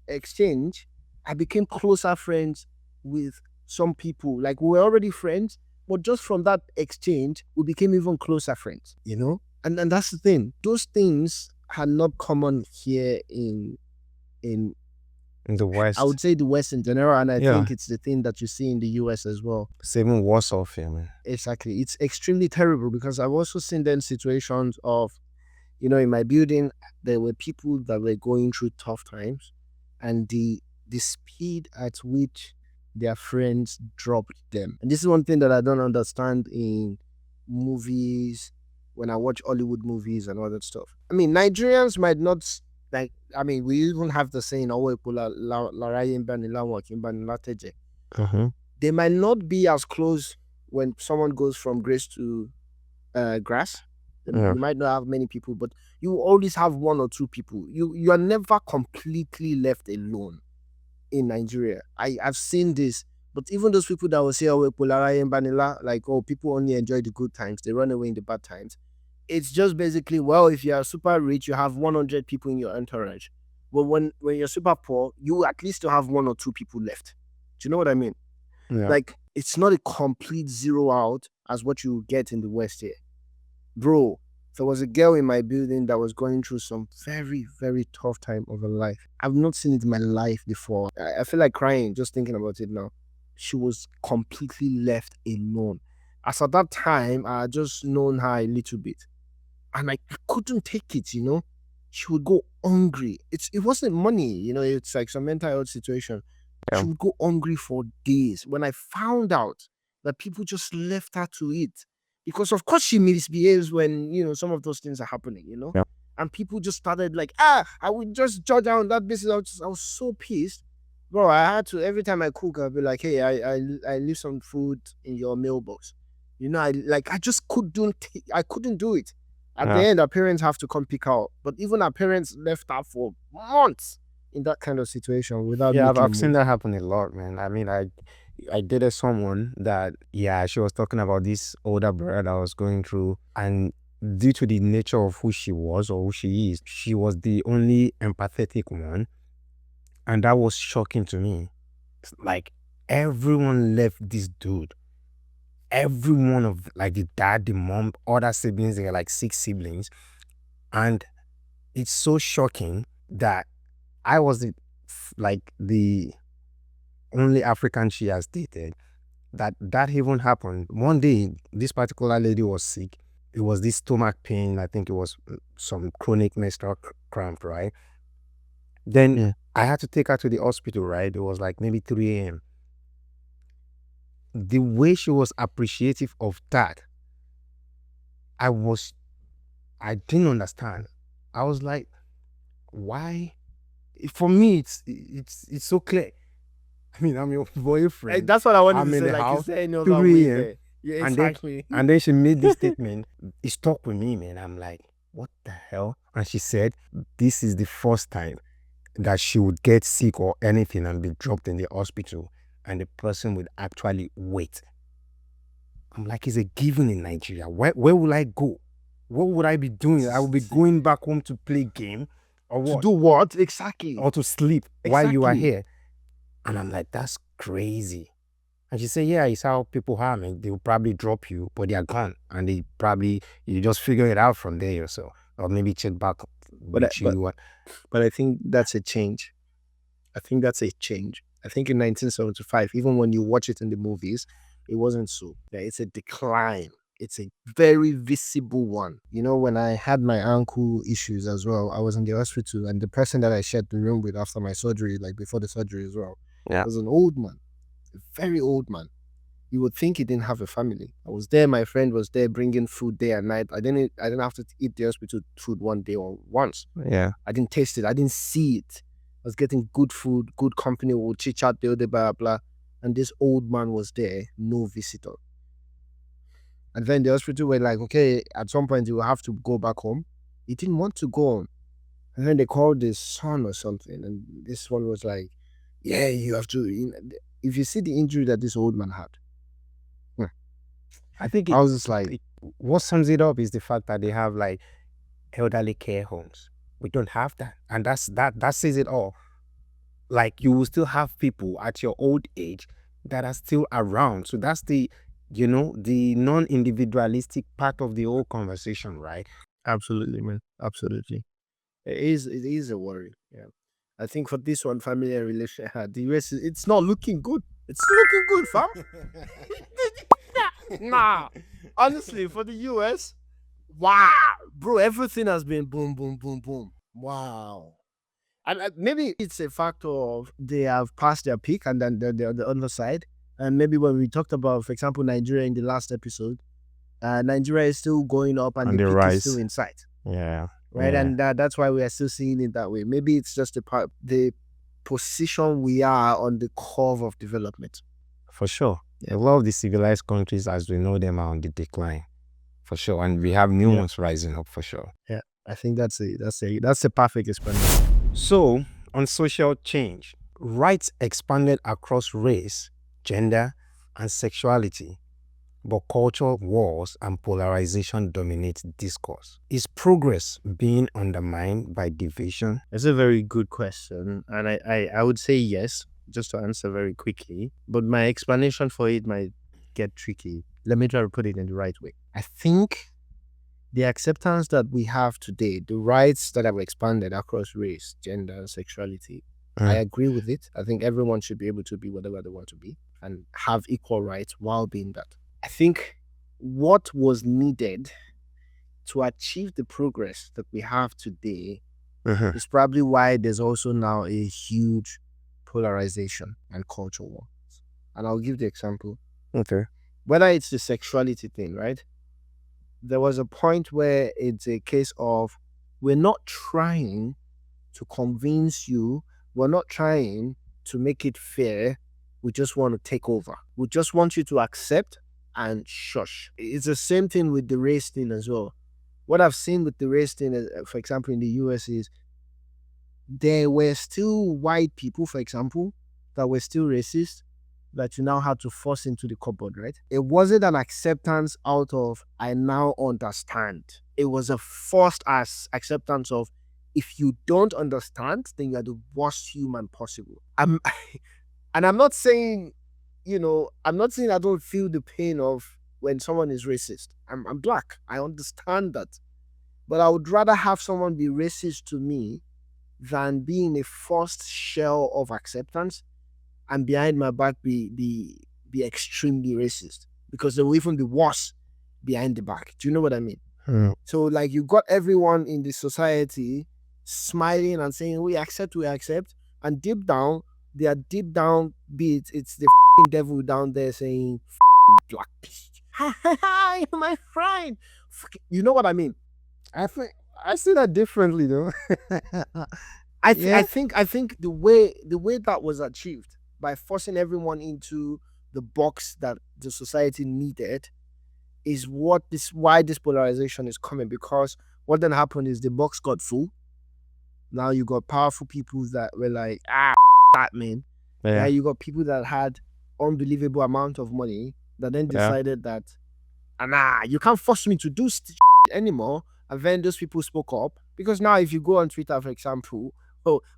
exchange, I became closer friends with some people. Like, we were already friends, but just from that exchange, we became even closer friends. And that's the thing. Those things are not common here in In the West. I would say the West in general, and I Yeah. think it's the thing that you see in the US as well. It's even worse off here, man. Exactly. It's extremely terrible, because I've also seen then situations of, in my building, there were people that were going through tough times, and the speed at which their friends dropped them. And this is one thing that I don't understand in movies, when I watch Hollywood movies and all that stuff. I mean, Nigerians might not we even have the saying, they might not be as close when someone goes from grace to grass. Yeah. You might not have many people, but you always have one or two people. You are never completely left alone in Nigeria. I've seen this, but even those people that will say, people only enjoy the good times, they run away in the bad times. It's just basically, well, if you are super rich, you have 100 people in your entourage. But when you're super poor, you at least still have one or two people left. Do you know what I mean? Yeah. Like, it's not a complete zero out as what you get in the West here. Bro, there was a girl in my building that was going through some very, very tough time of her life. I've not seen it in my life before. I feel like crying just thinking about it now. She was completely left alone. As at that time, I had just known her a little bit. And I couldn't take it, She would go hungry. It wasn't money, it's like some mental health situation. Yeah. She would go hungry for days. When I found out, that people just left her to it. Because of course she misbehaves when, some of those things are happening, Yeah. And people just started like, I would just judge her on that basis. I was so pissed. Bro, I had to, every time I cook, I'll be like, hey, I leave some food in your mailbox. I just I couldn't do it. At the Yeah. end, our parents have to come pick her up. But even our parents left her for months in that kind of situation without Yeah, making a I've seen move. that happen a lot, man. I mean, I dated someone that, yeah, she was talking about this older brother that was going through, and due to the nature of who she was or who she is, she was the only empathetic one, and that was shocking to me. It's like everyone left this dude. Every one of like the dad, the mom, other siblings, they are like 6 siblings, and it's so shocking that I was the only African she has dated, that even happened. One day, this particular lady was sick. It was this stomach pain. I think it was some chronic menstrual cramp, right? Then Yeah. I had to take her to the hospital, right? It was like maybe 3 a.m. The way she was appreciative of that, I didn't understand. I was like, why? For me, it's so clear. I mean, I'm your boyfriend. That's what I wanted I'm to in say. the Like, is house, there any other 3 way a.m. there? Yeah, And then, exactly. and then she made this statement. It stuck with me, man. I'm like, what the hell? And she said, this is the first time that she would get sick or anything and be dropped in the hospital, and the person would actually wait. I'm like, it's a given in Nigeria. Where will I go? What would I be doing? I would be going back home to play game or To what? do what? Exactly. Or to sleep while you are Exactly. here. And I'm like, that's crazy. And she said, yeah, it's how people harm it. They'll probably drop you, but they are gone. And you just figure it out from there yourself. Or maybe check back with you. But I think that's a change. I think that's a change. I think in 1975, even when you watch it in the movies, it wasn't so. Yeah, it's a decline. It's a very visible one. When I had my ankle issues as well, I was in the hospital, and the person that I shared the room with after my surgery, like before the surgery as well, Yeah. was an old man, a very old man. You would think he didn't have a family. I was there. My friend was there bringing food day and night. I didn't have to eat the hospital food one day or once. Yeah. I didn't taste it. I didn't see it. I was getting good food, good company. We'll chit chat, blah, blah, blah. And this old man was there, no visitor. And then the hospital were like, okay, at some point you will have to go back home. He didn't want to go on. And then they called his son or something. And this one was like, yeah, you have to. If you see the injury that this old man had, I think I was just like, what sums it up is the fact that they have like elderly care homes. We don't have that. And that says it all. Like you will still have people at your old age that are still around. So that's the non-individualistic part of the whole conversation, right? absolutely, man. Absolutely. It is a worry. Yeah. I think for this one, family and relation, the US, it's not looking good. It's looking good, fam. Nah. Honestly, for the US, wow. Bro, everything has been boom, boom, boom, boom. Wow. And maybe it's a factor of they have passed their peak and then they're on the other side. And maybe when we talked about, for example, Nigeria in the last episode, Nigeria is still going up and On the the peak is still rise. in sight. Yeah. Right. Yeah. And that's why we are still seeing it that way. Maybe it's just the position we are on the curve of development. For sure. Yeah. A lot of the civilized countries as we know them are on the decline. For sure. And we have new ones rising up for sure. Yeah. I think that's a perfect explanation. So, on social change, rights expanded across race, gender, and sexuality, but cultural wars and polarization dominate discourse. Is progress being undermined by division? That's a very good question. And I would say yes, just to answer very quickly. But my explanation for it might get tricky. Let me try to put it in the right way. I think the acceptance that we have today, the rights that have expanded across race, gender, and sexuality, I agree with it. I think everyone should be able to be whatever they want to be and have equal rights while being that. I think what was needed to achieve the progress that we have today is probably why there's also now a huge polarization and culture war. And I'll give the example. Okay. whether it's the sexuality thing, right? There was a point where it's a case of we're not trying to convince you, we're not trying to make it fair. We just want to take over. We just want you to accept and shush. It's the same thing with the race thing as well. What I've seen with the race thing, for example, in the US, is there were still white people, for example, that were still racist, that you now had to force into the cupboard, right? It wasn't an acceptance out of, I now understand. It was a forced as acceptance of, if you don't understand, then you're the worst human possible. And I'm not saying, I'm not saying I don't feel the pain of when someone is racist. I'm black. I understand that. But I would rather have someone be racist to me than be in a forced shell of acceptance and behind my back be extremely racist, because they will even be worse behind the back. Do you know what I mean? So like you got everyone in the society smiling and saying we accept, and deep down they are deep down it's the devil down there saying black. Hi, my friend. You know what I mean? I think I see that differently though. I think the way that was achieved by forcing everyone into the box that the society needed is why this polarization is coming, because what then happened is the box got full. Now you got powerful people that were like, that man. Yeah, you got people that had unbelievable amount of money that then decided that, you can't force me to do anymore. And then those people spoke up, because now if you go on Twitter, for example,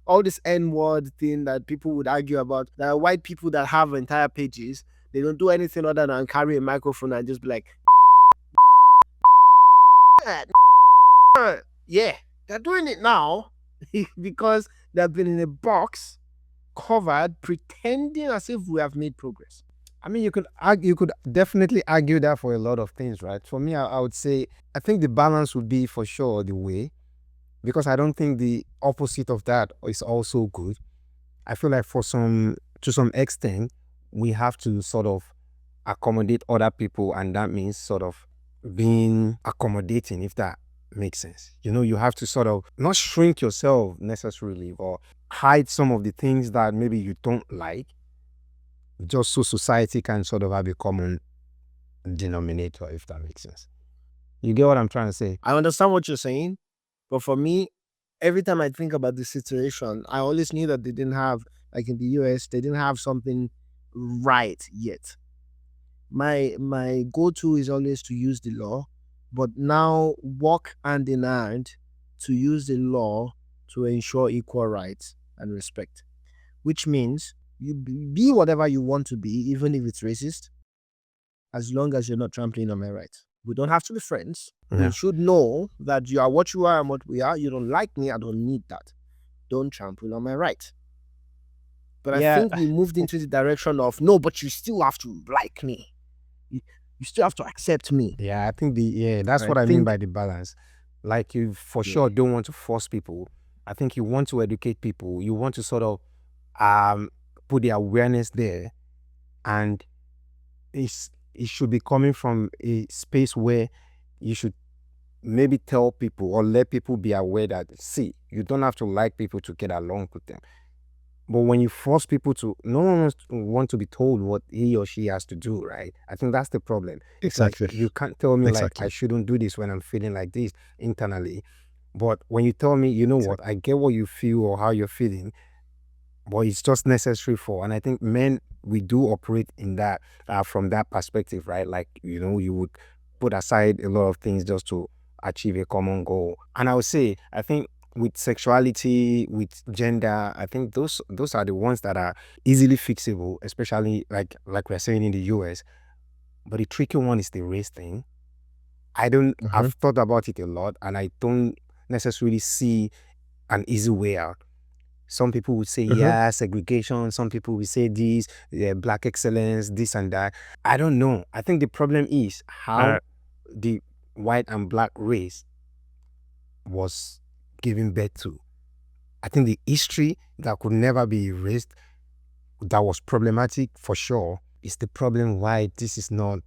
all this N-word thing that people would argue about, there are white people that have entire pages. They don't do anything other than carry a microphone and just be like, yeah, they're doing it now because they've been in a box covered, pretending as if we have made progress. I mean, you could definitely argue that for a lot of things, right? For me, I would say I think the balance would be for sure the way, because I don't think the opposite of that is also good. I feel like to some extent, we have to sort of accommodate other people, and that means sort of being accommodating, if that makes sense. You have to sort of not shrink yourself necessarily, or hide some of the things that maybe you don't like, just so society can sort of have a common denominator, if that makes sense. You get what I'm trying to say? I understand what you're saying, but for me, every time I think about this situation, I always knew that they didn't have, like in the US, they didn't have something right yet. My go-to is always to use the law, but now work hand in hand to use the law to ensure equal rights and respect. Which means you be whatever you want to be, even if it's racist, as long as you're not trampling on my rights. We don't have to be friends. Yeah. We should know that you are what you are and what we are. You don't like me, I don't need that. Don't trample on my right. But I think we moved into the direction of, no, but you still have to like me. You still have to accept me. Yeah, I think that's what I mean by the balance. Like, you for sure don't want to force people. I think you want to educate people. You want to sort of put the awareness there, and it should be coming from a space where you should maybe tell people or let people be aware that, see, you don't have to like people to get along with them. But when you force people to, no one wants to be told what he or she has to do, right? I think that's the problem. It's like, you can't tell me like I shouldn't do this when I'm feeling like this internally. But when you tell me, you know what, I get what you feel or how you're feeling, but it's just necessary for, and I think men, we do operate in that, from that perspective, right? Like, you would put aside a lot of things just to achieve a common goal. And I would say, I think with sexuality, with gender, I think those are the ones that are easily fixable, especially like we're saying in the US. But the tricky one is the race thing. I've thought about it a lot, and I don't necessarily see an easy way out. Some people would say, yeah, segregation. Some people would say this, black excellence, this and that. I don't know. I think the problem is how the white and black race was given birth to. I think the history that could never be erased, that was problematic for sure, is the problem why this is not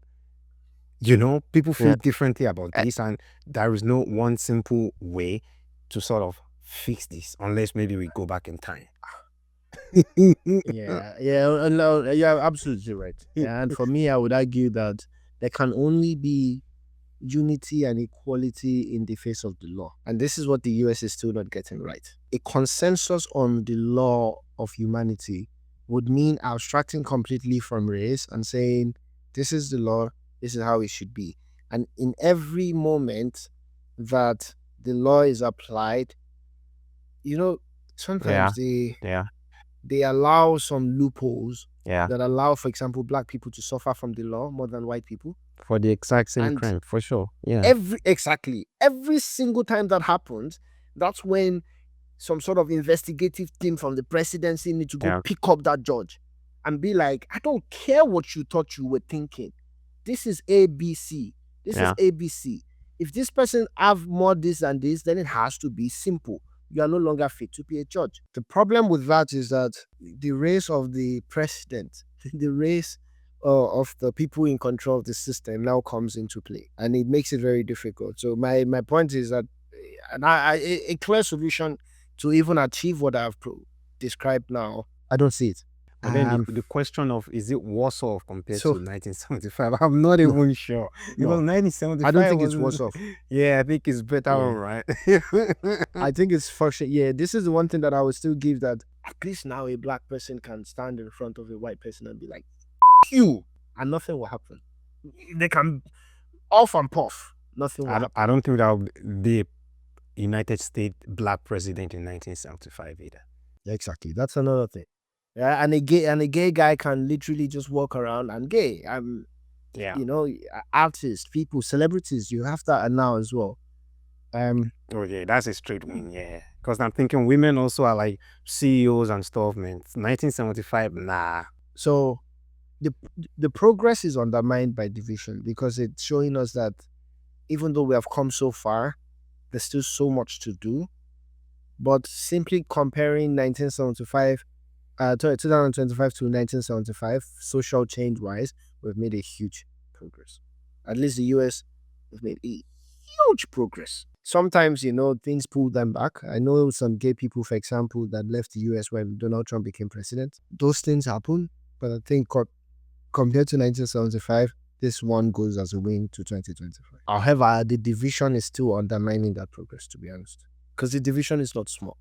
People feel Yeah. differently about this, and there is no one simple way to sort of fix this unless maybe we go back in time. No, you're absolutely right. Yeah, and for me, I would argue that there can only be unity and equality in the face of the law. And this is what the US is still not getting right. A consensus on the law of humanity would mean abstracting completely from race and saying, this is the law, this is how it should be. And in every moment that the law is applied, sometimes Yeah. they allow some loopholes Yeah. that allow, for example, black people to suffer from the law more than white people. For the exact same And crime, for sure. Yeah. every single time that happens, that's when some sort of investigative team from the presidency need to go Yeah. pick up that judge and be like, I don't care what you thought you were thinking. This is ABC. This is Yeah. ABC. If this person have more this and this, then it has to be simple. You are no longer fit to be a judge. The problem with that is that the race of the president, the race of the people in control of the system now comes into play, and it makes it very difficult. So my point is that, and a clear solution to even achieve what I've described now, I don't see it. But then the question of, is it worse off compared So- to 1975? I'm not even sure. Because 1975, I don't think it's wasn't- worse off. Yeah, I think it's better, Yeah. right? I think it's for sure. Yeah, this is the one thing that I would still give, that at least now a black person can stand in front of a white person and be like, "F you," and nothing will happen. They can off and puff. Nothing will happen. I don't think that would be a United States black president in 1975 either. Yeah, exactly. That's another thing. Yeah, and a gay guy can literally just walk around and gay. Yeah. Artists, people, celebrities, you have that now as well. Oh yeah, that's a straight win, yeah. Because I'm thinking women also are like CEOs and stuff, man. 1975, nah. So the progress is undermined by division, because it's showing us that even though we have come so far, there's still so much to do. But simply comparing 2025 to 1975, social change wise, we've made a huge progress. At least the US has made a huge progress. Sometimes, things pull them back. I know some gay people, for example, that left the US when Donald Trump became president. Those things happen, but I think compared to 1975, this one goes as a win to 2025. However, the division is still undermining that progress, to be honest. Because the division is not small.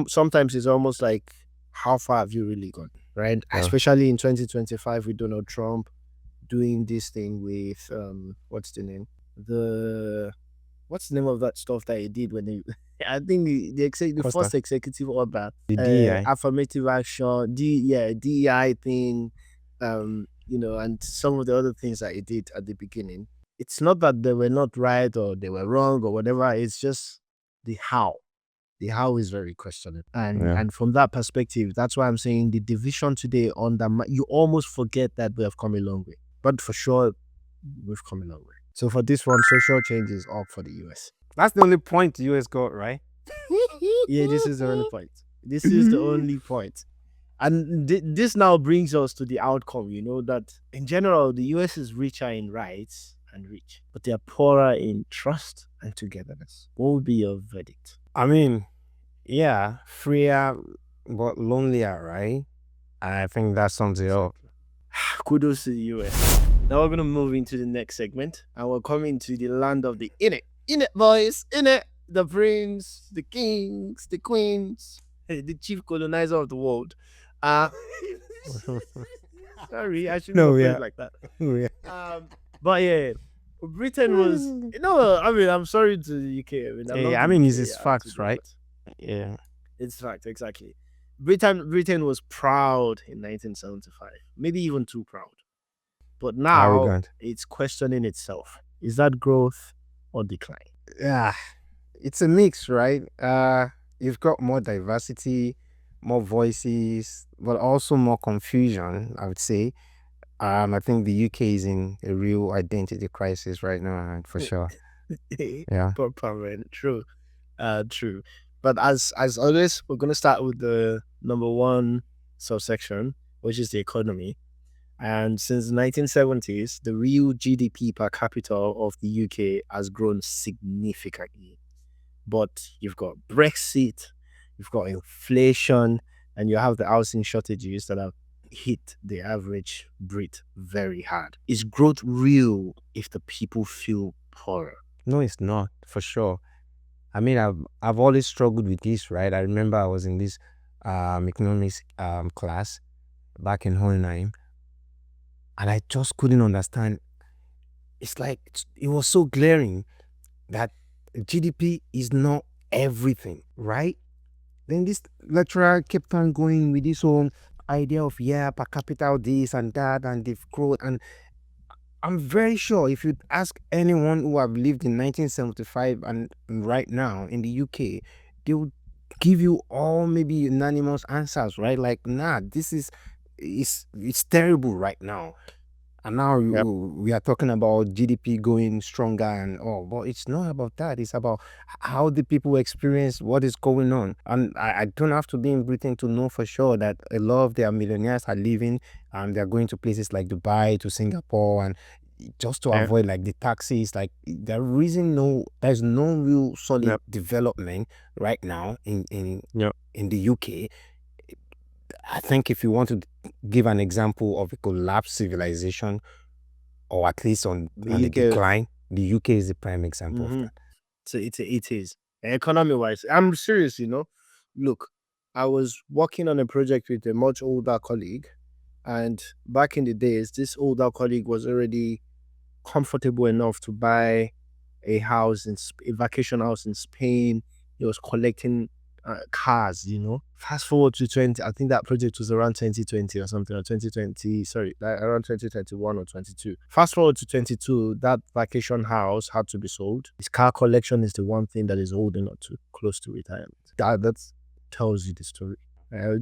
Sometimes it's almost like, how far have you really gone, right? Yeah. Especially in 2025 with Donald Trump doing this thing with, what's the name of that stuff that he did when he, I think the What's first that? executive order, The DEI. affirmative action, DEI thing, and some of the other things that he did at the beginning. It's not that they were not right or they were wrong or whatever. It's just the how. The how is very questionable. And from that perspective, that's why I'm saying the division today you almost forget that we have come a long way. But for sure, we've come a long way. So for this one, social change is up for the US. That's the only point the US got, right? Yeah, this is the only point. This is the only point. And this now brings us to the outcome, that in general, the US is richer in rights and reach, but they are poorer in trust and togetherness. What would be your verdict? I mean, yeah, freer but lonelier, right? I think that sums it up. Kudos to the US. Now we're going to move into the next segment, and we're coming to the land of the in it boys, in it, the prince, the kings, the queens, the chief colonizer of the world. Sorry, I shouldn't No, have put yeah. it like that. Yeah. But yeah, Britain was, I'm sorry to the UK. Yeah, I mean, it's his facts, right? Yeah. It's fact, exactly. Britain was proud in 1975, maybe even too proud. But now Arrogant. it's questioning itself. Is that growth or decline? Yeah. It's a mix, right? You've got more diversity, more voices, but also more confusion, I would say. I think the UK is in a real identity crisis right now, for sure. Yeah. Proper, man. True. True. But as always, we're gonna start with the number one subsection, which is the economy. And since the 1970s, the real GDP per capita of the UK has grown significantly. But you've got Brexit, you've got inflation, and you have the housing shortages that have hit the average Brit very hard. Is growth real if the people feel poorer? No, it's not, for sure. I mean, I've always struggled with this, right? I remember I was in this economics class back in Hohenheim, and I just couldn't understand. It's like it was so glaring that GDP is not everything, right? Then this lecturer kept on going with this whole idea of per capita this and that and the growth. And I'm very sure if you ask anyone who have lived in 1975 and right now in the UK, they would give you all maybe unanimous answers, right? Like, nah, this is it's terrible right now. And now Yep. we are talking about GDP going stronger and all, but it's not about that. It's about how the people experience what is going on. And I don't have to be in Britain to know for sure that a lot of their millionaires are leaving and they're going to places like Dubai, to Singapore, and just to Yeah. avoid like the taxes. Like there's no real solid Yep. development right now in Yep. in the UK. I think if you want to give an example of a collapsed civilization, or at least on The the UK. decline, the UK is the prime example of that. So it is. Economy wise, I'm serious, Look, I was working on a project with a much older colleague, and back in the days, this older colleague was already comfortable enough to buy a house a vacation house in Spain. He was collecting cars, Fast forward to 20, I think that project was around 2020 or something, or 2020, sorry, around 2021 or 22. Fast forward to 22, that vacation house had to be sold. His car collection is the one thing that is holding on to close to retirement. That tells you the story.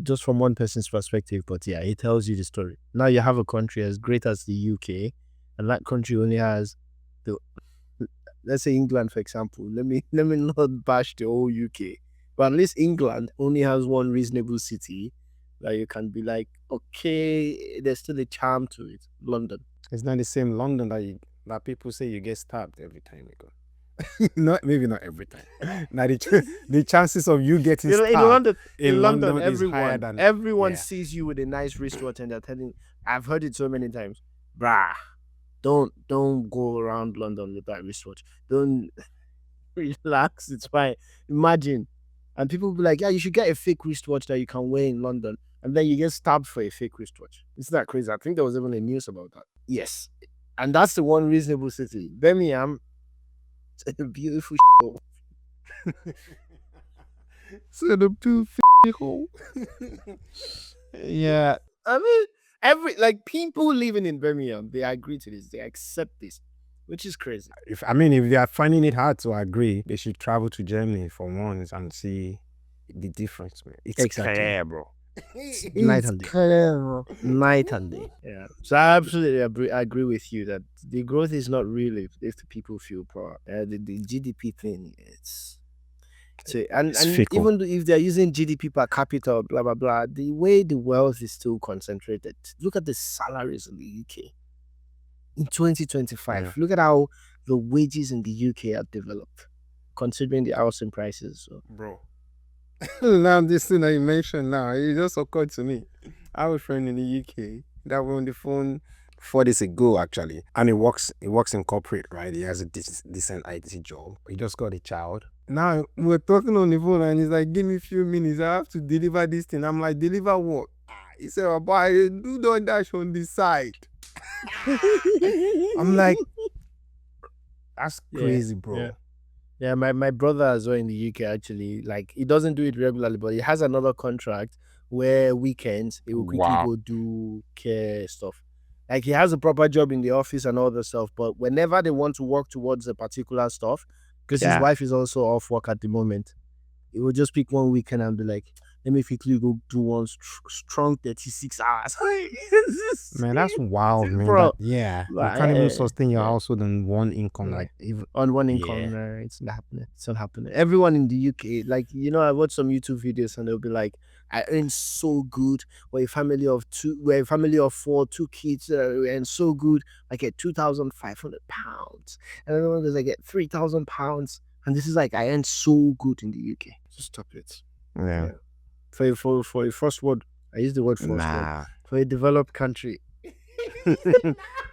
Just from one person's perspective, but yeah, it tells you the story. Now you have a country as great as the UK, and that country only has let's say England, for example. Let me not bash the whole UK, but at least England only has one reasonable city that you can be like, okay, there's still a charm to it. London. It's not the same London that people say you get stabbed every time you go. Maybe not every time. Now the chances of you getting In stabbed London, in London is everyone, higher than everyone sees you with a nice wristwatch and they're telling. I've heard it so many times, brah. Don't go around London with that wristwatch. Don't relax. It's fine. Imagine, and people will be like, yeah, you should get a fake wristwatch that you can wear in London, and then you get stabbed for a fake wristwatch. Isn't that crazy? I think there was even a news about that. Yes, and that's the one reasonable city. Birmingham, it's a beautiful hole. So the hole. Yeah. I mean, people living in Birmingham, they agree to this. They accept this, which is crazy. If they are finding it hard to agree, they should travel to Germany for once and see the difference, man. It's Exactly. clear, bro. Night and day. Clear. Night and day. Yeah. So I absolutely agree with you that the growth is not real if the people feel poor. The GDP thing, and fickle. even if they're using GDP per capita, blah blah blah, the way the wealth is still concentrated. Look at the salaries in the UK in 2025. Yeah. Look at how the wages in the UK have developed, considering the housing prices. So. Bro. Now this thing that you mentioned now, it just occurred to me. I have a friend in the UK that was on the phone 4 days ago actually, and he works in corporate, right? He has a decent IT job. He just got a child. Now we're talking on the phone and he's like, give me a few minutes, I have to deliver this thing. I'm like, deliver what? He said, oh, boy, do not dash on the side. I'm like, that's crazy, bro. Yeah. Yeah, my brother as well in the UK actually, like he doesn't do it regularly, but he has another contract where weekends he will quickly go do care stuff. Like he has a proper job in the office and all that stuff, but whenever they want to work towards a particular stuff, because his wife is also off work at the moment, he will just pick one weekend and be like, let me quickly go do one strong 36 hours. Man, that's wild, man. Bro, You like, can't even sustain your yeah. household on one income. Yeah. Like, even On one income, it's not happening. It's not happening. Everyone in the UK, like, I watch some YouTube videos and they'll be like, I earn so good. We're a family of two, we're a family of four, two kids, we earn so good. I get £2,500. And another one goes, I get £3,000. And this is like, I earn so good in the UK. Just stop it. yeah. For a first word, I use the word first word. Nah. For a developed country.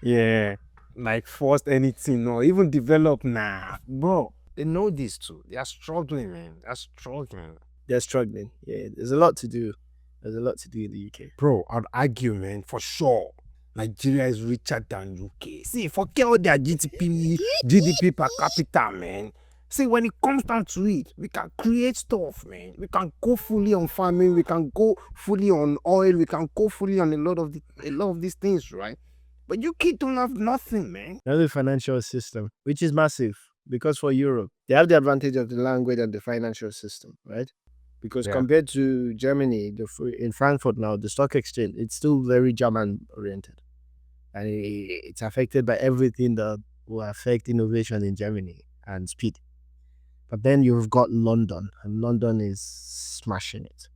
Yeah. Like forced anything or even develop. Nah. Bro, they know this too. They are struggling, man. They're struggling. They're struggling. Yeah, there's a lot to do. There's a lot to do in the UK. Bro, I'd argue, man, for sure. Nigeria is richer than UK. See, forget all their GDP per capita, man. See, when it comes down to it, we can create stuff, man. We can go fully on farming. We can go fully on oil. We can go fully on a lot of these things, right? But UK don't have nothing, man. Now the financial system, which is massive, because for Europe, they have the advantage of the language and the financial system, right? Because Yeah. compared to Germany, in Frankfurt now, the stock exchange, it's still very German oriented. And it's affected by everything that will affect innovation in Germany and speed. But then you've got London, and London is smashing it.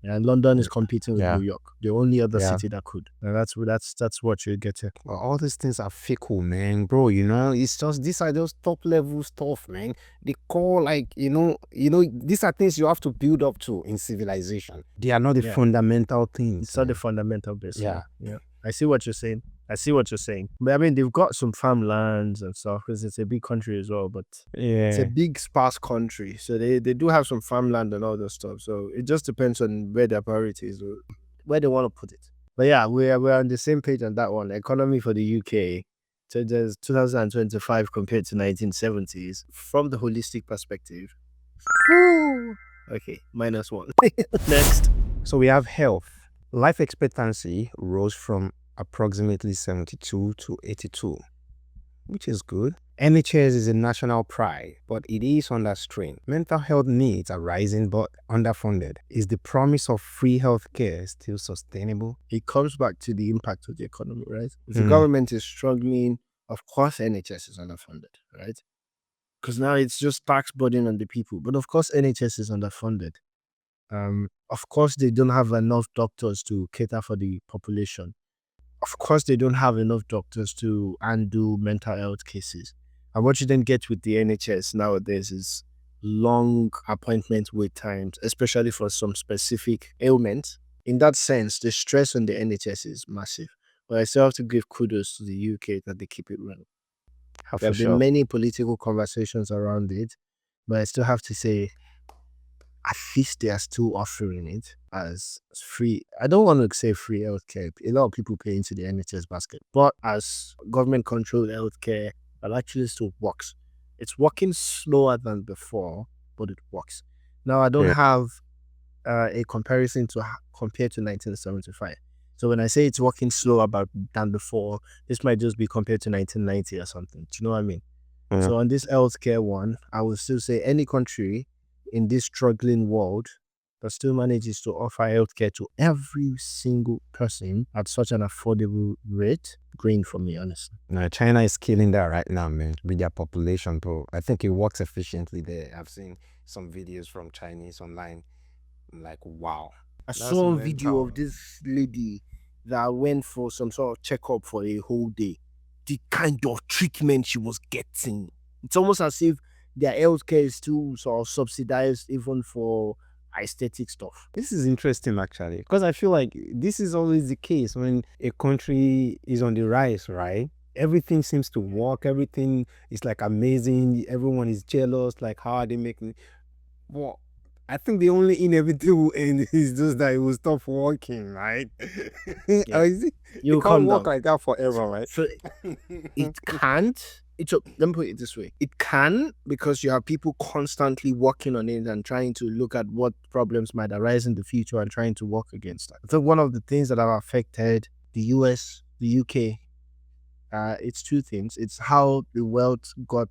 And London is competing with Yeah. New York, the only other Yeah. city that could. And that's what you get to. Well, all these things are fickle, man, bro. It's just these are just top level stuff, man. They call like these are things you have to build up to in civilization. They are not the Yeah. fundamental things. It's not the man. fundamental base. Yeah. Yeah. I see what you're saying. But I mean, they've got some farmlands and stuff because it's a big country as well. But it's a big sparse country, so they do have some farmland and all that stuff. So it just depends on where their priorities, where they want to put it. But yeah, we're on the same page on that one. Economy for the UK. So there's 2025 compared to 1970s from the holistic perspective. Okay, -1. Next. So we have health. Life expectancy rose from approximately 72 to 82, which is good. NHS is a national pride, but it is under strain. Mental health needs are rising but underfunded. Is the promise of free healthcare still sustainable? It comes back to the impact of the economy, right? If the government is struggling, of course NHS is underfunded, right? Because now it's just tax burden on the people. But of course NHS is underfunded. Of course they don't have enough doctors to cater for the population. Of course they don't have enough doctors to undo mental health cases. And what you then get with the NHS nowadays is long appointment wait times, especially for some specific ailments. In that sense, the stress on the NHS is massive. But I still have to give kudos to the UK that they keep it running. There have been many political conversations around it, but I still have to say, at least they are still offering it as free. I don't want to say free healthcare. A lot of people pay into the NHS basket, but as government-controlled healthcare, it actually still works. It's working slower than before, but it works. Now, I don't have a comparison to compare to 1975. So when I say it's working slower than before, this might just be compared to 1990 or something. Do you know what I mean? Yeah. So on this healthcare one, I would still say any country in this struggling world that still manages to offer healthcare to every single person at such an affordable rate, green for me, honestly. No, China is killing that right now, man, with their population, bro. I think it works efficiently there. I've seen some videos from Chinese online. I'm like, wow. I saw a video of this lady that went for some sort of checkup for a whole day. The kind of treatment she was getting. It's almost as if their healthcare is still sort of subsidized even for aesthetic stuff. This is interesting, actually, because I feel like this is always the case when a country is on the rise, right? Everything seems to work. Everything is like amazing. Everyone is jealous. Like, how are they making? Well, I think the only inevitable end is just that it will stop working, right? Yeah. Or is it? You It can't work down. like that forever, right? So it can't. Let me put it this way. It can, because you have people constantly working on it and trying to look at what problems might arise in the future and trying to work against that. I think one of the things that have affected the US, the UK, it's two things. It's how the wealth got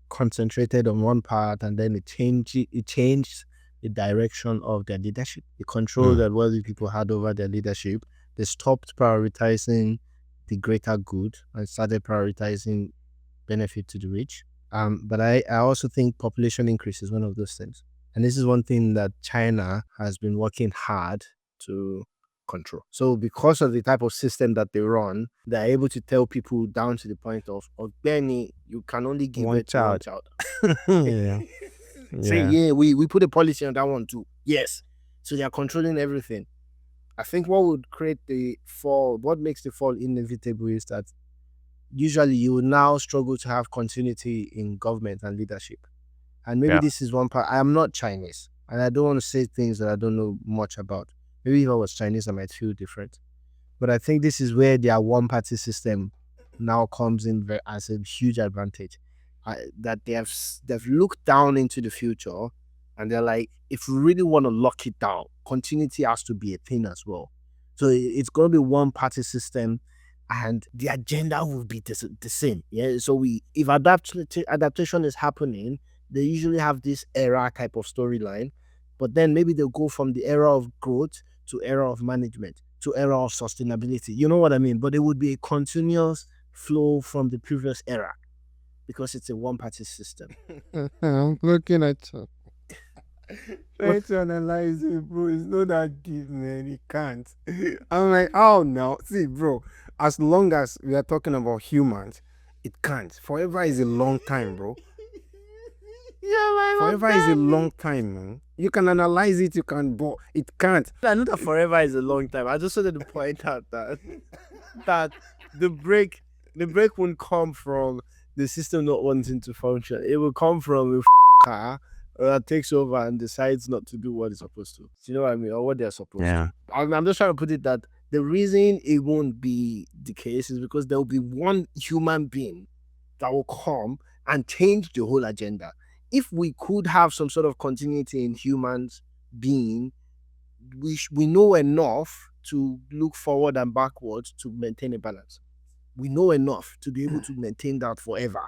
concentrated on one part and then it changed the direction of their leadership, the control that wealthy people had over their leadership. They stopped prioritizing the greater good and started prioritizing benefit to the rich. But I also think population increase is one of those things. And this is one thing that China has been working hard to control. So because of the type of system that they run, they're able to tell people down to the point of Benny, you can only give One birth to one child. child. Yeah. Say, Yeah. we put a policy on that one too. Yes. So they're controlling everything. I think what would create the fall, what makes the fall inevitable is that usually you will now struggle to have continuity in government and leadership. And maybe Yeah. this is one part. I am not Chinese and I don't want to say things that I don't know much about. Maybe if I was Chinese, I might feel different. But I think this is where their one party system now comes in as a huge advantage. That they've looked down into the future and they're like, if we really want to lock it down, continuity has to be a thing as well. So it's going to be one party system and the agenda will be the same. Yeah. So if adaptation is happening, they usually have this era type of storyline, but then maybe they'll go from the era of growth to era of management to era of sustainability. You know what I mean? But it would be a continuous flow from the previous era because it's a one-party system. I'm looking at you. Try to analyze it, bro. It's not that deep, man. It can't. I'm like, oh no. See, bro, as long as we are talking about humans, it can't. Forever is a long time, bro. Forever is a long time, man. You can analyze it, you can, but it can't. I know that forever is a long time. I just wanted to point out that the break won't come from the system not wanting to function. It will come from a car that takes over and decides not to do what it's supposed to. Do you know what I mean? Or what they're supposed to. I'm just trying to put it that the reason it won't be the case is because there will be one human being that will come and change the whole agenda. If we could have some sort of continuity in humans being, we know enough to look forward and backwards to maintain a balance. We know enough to be able to maintain that forever.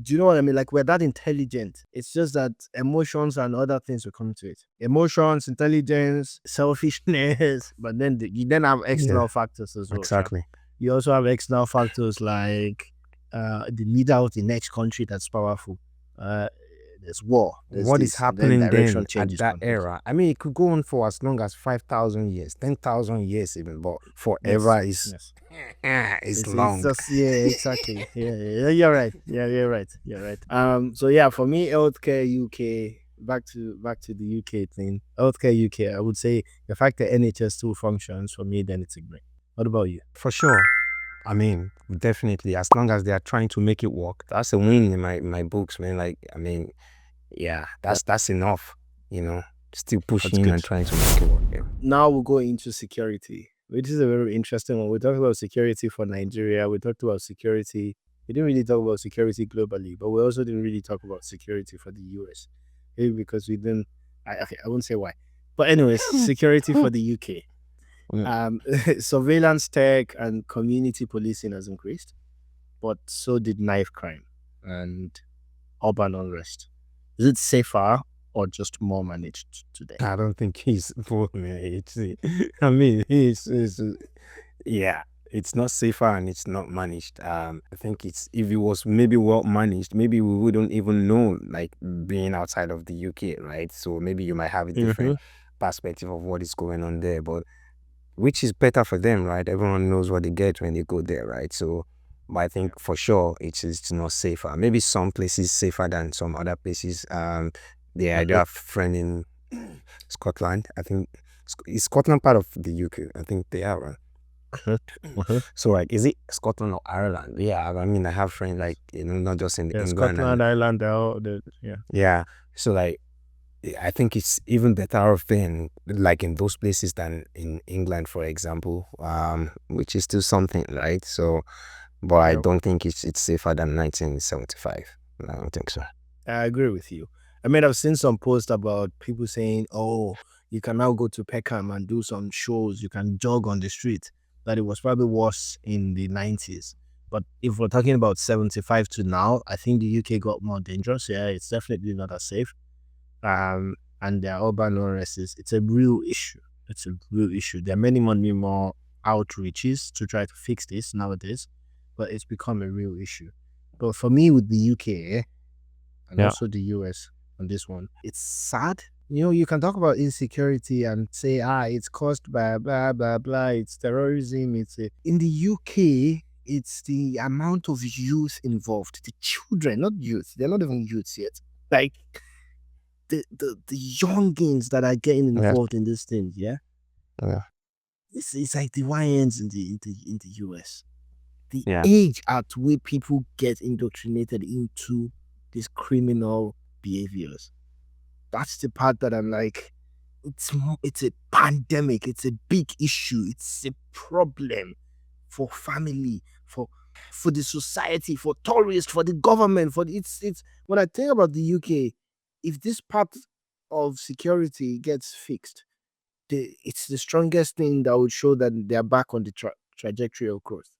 Do you know what I mean? Like, we're that intelligent. It's just that emotions and other things will come to it. Emotions, intelligence, selfishness, but then you then have external factors as well. Exactly. You also have external factors like the leader of the next country that's powerful. There's war. What is happening then at changes that completely. era? I mean, it could go on for as long as 5,000 years, 10,000 years even, but forever is It's long. just, exactly. Yeah, you're right. Yeah, you're right. So yeah, for me, healthcare UK. Back to the UK thing. Healthcare UK. I would say the fact that NHS still functions, for me, then it's a great. What about you? For sure. I mean, definitely, as long as they are trying to make it work, that's a win in my books, man. Like, I mean, yeah, that's enough, you know. Still pushing good. and trying to make it work. Yeah. Now we'll go into security, which is a very interesting one. We talked about security for Nigeria. We talked about security. We didn't really talk about security globally, but we also didn't really talk about security for the US. Maybe because we didn't. I won't say why. But anyways, security for the UK. Surveillance tech and community policing has increased, but so did knife crime and urban unrest. Is it safer or just more managed today? I don't think he's both, man. I mean, yeah, it's not safer and it's not managed. I think if it was maybe well managed, maybe we wouldn't even know, like, being outside of the UK, right? So maybe you might have a different perspective of what is going on there, but which is better for them, right? Everyone knows what they get when they go there, right? So, but I think for sure it's not safer. Maybe some places safer than some other places. I do have a friend in Scotland. I think is Scotland part of the UK? I think they are, right? So, like, is it Scotland or Ireland? Yeah, I mean, I have friends, like, you know, not just in England. Scotland, Ireland, yeah. So, like, I think it's even better off in, like, in those places than in England, for example, which is still something, right? So, but I don't think it's safer than 1975. I don't think so. I agree with you. I mean, I've seen some posts about people saying, oh, you can now go to Peckham and do some shows. You can jog on the street. That it was probably worse in the 90s. But if we're talking about 75 to now, I think the UK got more dangerous. Yeah, it's definitely not as safe. and their urban unrest it's a real issue. It's a real issue. There are many more outreaches to try to fix this nowadays, but it's become a real issue. But for me, with the UK and Yeah. also the US on this one, it's sad. You can talk about insecurity and say, it's caused by blah blah blah. It's terrorism. In the UK. It's the amount of youth involved. The children, not youth. They're not even youths yet. Like the youngins that are getting involved in these things. Yeah. Yeah. It's like the YNs in the US. The Yeah. age at which people get indoctrinated into these criminal behaviors. That's the part that I'm like, it's a pandemic. It's a big issue. It's a problem for family, for the society, for tourists, for the government. It's when I think about the UK, if this part of security gets fixed, it's the strongest thing that would show that they're back on the trajectory of growth.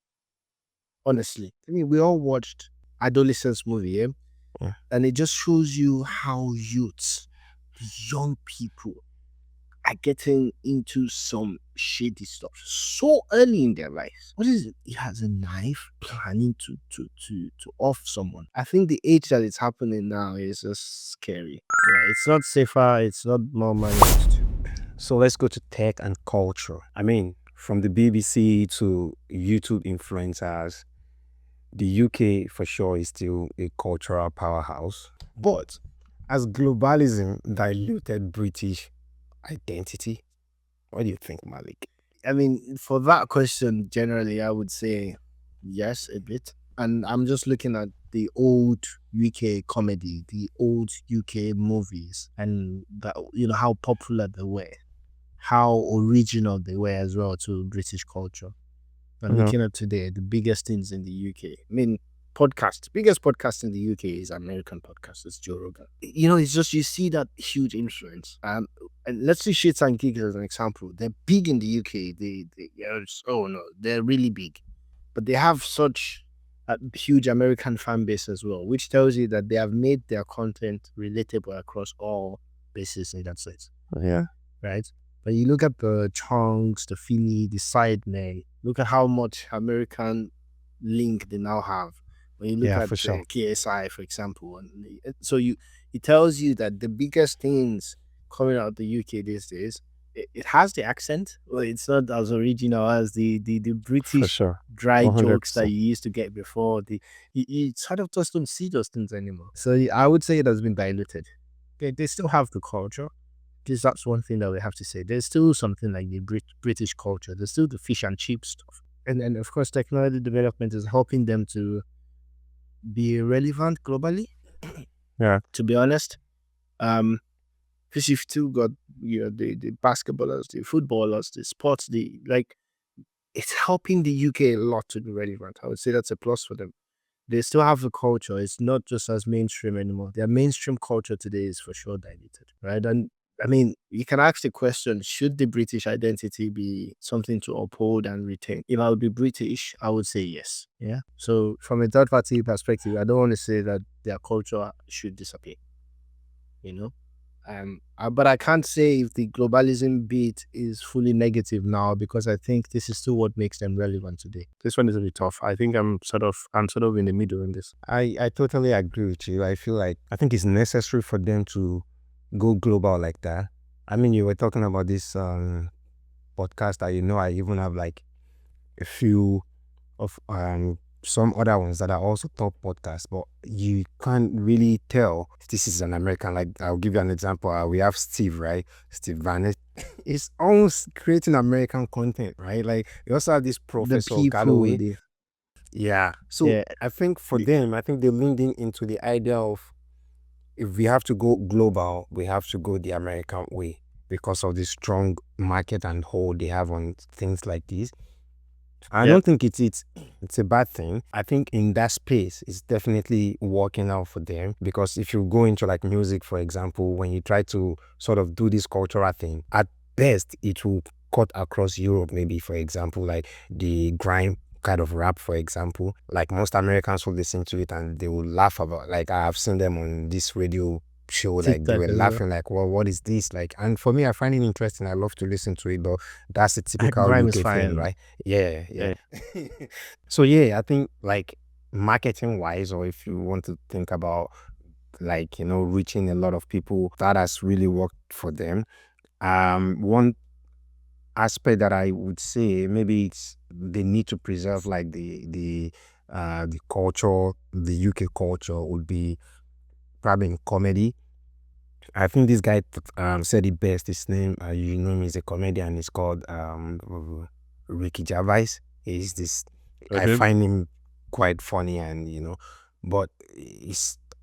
Honestly, I mean, we all watched adolescence movie, Yeah. and it just shows you how youths, young people, are getting into some shady stuff so early in their lives. What is it? He has a knife planning to off someone. I think the age that it's happening now is just scary. Yeah, it's not safer. It's not more managed. So let's go to tech and culture. I mean, from the BBC to YouTube influencers, the UK for sure is still a cultural powerhouse. But as globalism diluted British identity, what do you think, Malik? I mean, for that question, generally, I would say yes, a bit. And I'm just looking at the old UK comedy, the old UK movies, and that how popular they were, how original they were as well to British culture. And looking at today, the biggest things in the UK. I mean, biggest podcast in the UK is American podcast. It's Joe Rogan. It's just you see that huge influence. And let's see Shits and Gigs as an example. They're big in the UK. They're really big, but they have such a huge American fan base as well, which tells you that they have made their content relatable across all bases in that sense. Yeah. Right. But you look at the Chunks, the Finny, the Sidney, look at how much American link they now have. When you look at for sure. KSI, for example, and so it tells you that the biggest things coming out of the UK these days, it has the accent. Well, it's not as original as the For British sure. dry jokes 100%. that you used to get before. You sort of just don't see those things anymore. So I would say it has been diluted. They still have the culture. Because that's one thing that we have to say. There's still something like the British culture. There's still the fish and chip stuff. And of course, technology development is helping them to be relevant globally. Yeah. To be honest. Because you've still got the basketballers, the footballers, the sports, it's helping the UK a lot to be relevant. I would say that's a plus for them. They still have the culture. It's not just as mainstream anymore. Their mainstream culture today is for sure diluted, right? And I mean, you can ask the question, should the British identity be something to uphold and retain? If I would be British, I would say yes. Yeah. So from a third party perspective, I don't want to say that their culture should disappear. But I can't say if the globalism bit is fully negative now, because I think this is still what makes them relevant today. This one is a bit tough. I think I'm sort of in the middle in this. I totally agree with you. I think it's necessary for them to go global like that. I mean, you were talking about this podcast that I even have like a few of some other ones that are also top podcasts, but you can't really tell if this is an American. Like, I'll give you an example. We have Steve, right? Steve Bannon. It's almost creating American content, right? Like, you also have this Professor Galloway. Yeah. So I think for them, I think they leaned into the idea of, if we have to go global, we have to go the American way because of the strong market and hold they have on things like this. I don't think it's a bad thing. I think in that space, it's definitely working out for them, because if you go into like music, for example, when you try to sort of do this cultural thing, at best, it will cut across Europe, maybe, for example, like the grime kind of rap, for example. Like, most Americans will listen to it and they will laugh about, like, I have seen them on this radio show. Like they TikTok were as well. laughing, like, well, what is this? Like, and for me, I find it interesting. I love to listen to it, but that's a typical grime UK is fine. thing, right? Yeah. So yeah, I think like marketing wise, or if you want to think about like, you know, reaching a lot of people, that has really worked for them. One aspect that I would say maybe it's they need to preserve like the culture, the UK culture would be probably in comedy. I think this guy said it best. His name, you know him, he's a comedian. He's called Ricky Gervais. He's this. I Okay. find him quite funny, and you know, but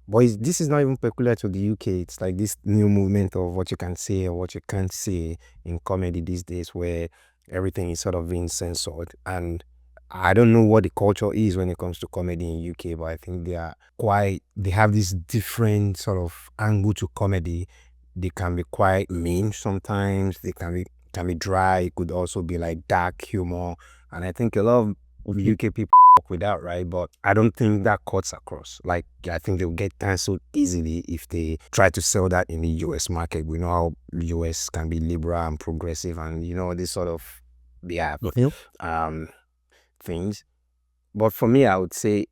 this is not even peculiar to the UK. It's like this new movement of what you can say or what you can't say in comedy these days, where everything is sort of being censored. And I don't know what the culture is when it comes to comedy in UK, but I think they have this different sort of angle to comedy. They can be quite mean sometimes. They can be dry. It could also be like dark humor. And I think a lot of UK people work with that, right? But I don't think that cuts across. Like, I think they'll get cancelled easily if they try to sell that in the US market. We know how US can be liberal and progressive, and you know, this sort of things. But for me, I would say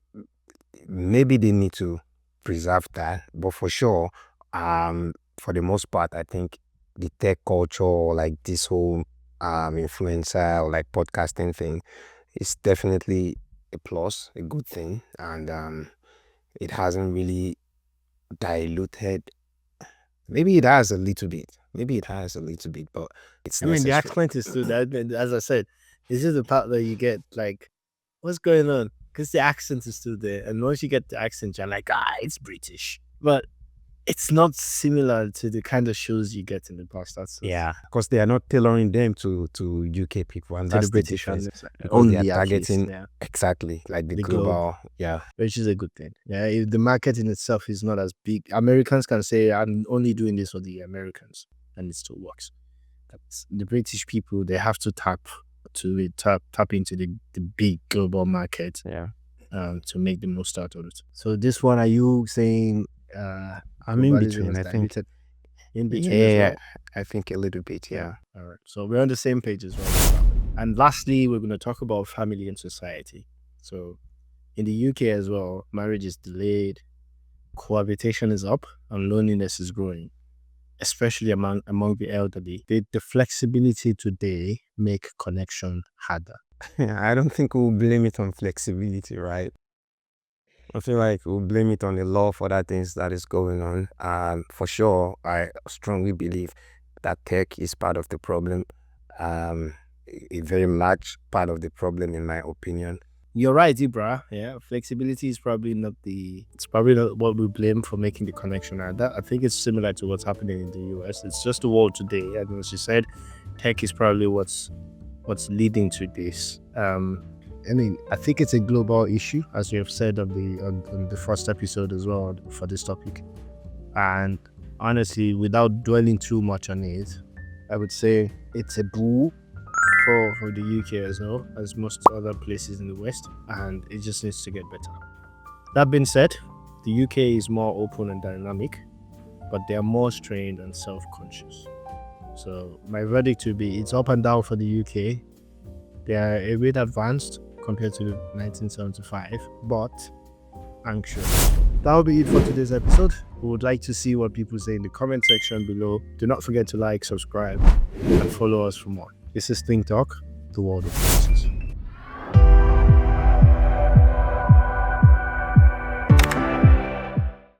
maybe they need to preserve that. But for sure, for the most part, I think the tech culture, like this whole influencer or like podcasting thing, is definitely a plus, a good thing, and it hasn't really diluted. Maybe it has a little bit. But it's I mean, the necessary. accent is still there. As I said, it's just the part that you get like, what's going on? Because the accent is still there, and once you get the accent, you're like, it's British, but it's not similar to the kind of shows you get in the past. Yeah, because they are not tailoring them to UK people, and to that's the British difference. audience, Because only they are at least, targeting yeah, exactly like the the globe. global. Yeah, which is a good thing. Yeah, if the market in itself is not as big, Americans can say, I'm only doing this for the Americans, and it still works. That's the British people, they have to tap into the big global market yeah. to make the most out of it. So this one, are you saying I'm in globalism between. has I think. diluted? In between as Yeah, well? I think a little bit. Yeah. All right. So we're on the same page as well. And lastly, we're going to talk about family and society. So in the UK as well, marriage is delayed, cohabitation is up, and loneliness is growing, especially among the elderly. The flexibility today make connection harder. I don't think we'll blame it on flexibility, right? I feel like we'll blame it on the law for that things that is going on. For sure, I strongly believe that tech is part of the problem. A very large part of the problem, in my opinion. You're right, Ibra. Yeah, flexibility is probably not what we blame for making the connection. And that, I think it's similar to what's happening in the US. It's just the world today. And as you said, tech is probably what's leading to this. I mean, I think it's a global issue, as you have said on the first episode as well for this topic. And honestly, without dwelling too much on it, I would say it's a boo for the UK as well as most other places in the West, and it just needs to get better. That being said, the UK is more open and dynamic, but they are more strained and self-conscious. So my verdict would be it's up and down for the UK. They are a bit advanced compared to 1975, but anxious. That will be it for today's episode. We would like to see what people say in the comment section below. Do not forget to like, subscribe, and follow us for more. This is Think Talk, the world of voices.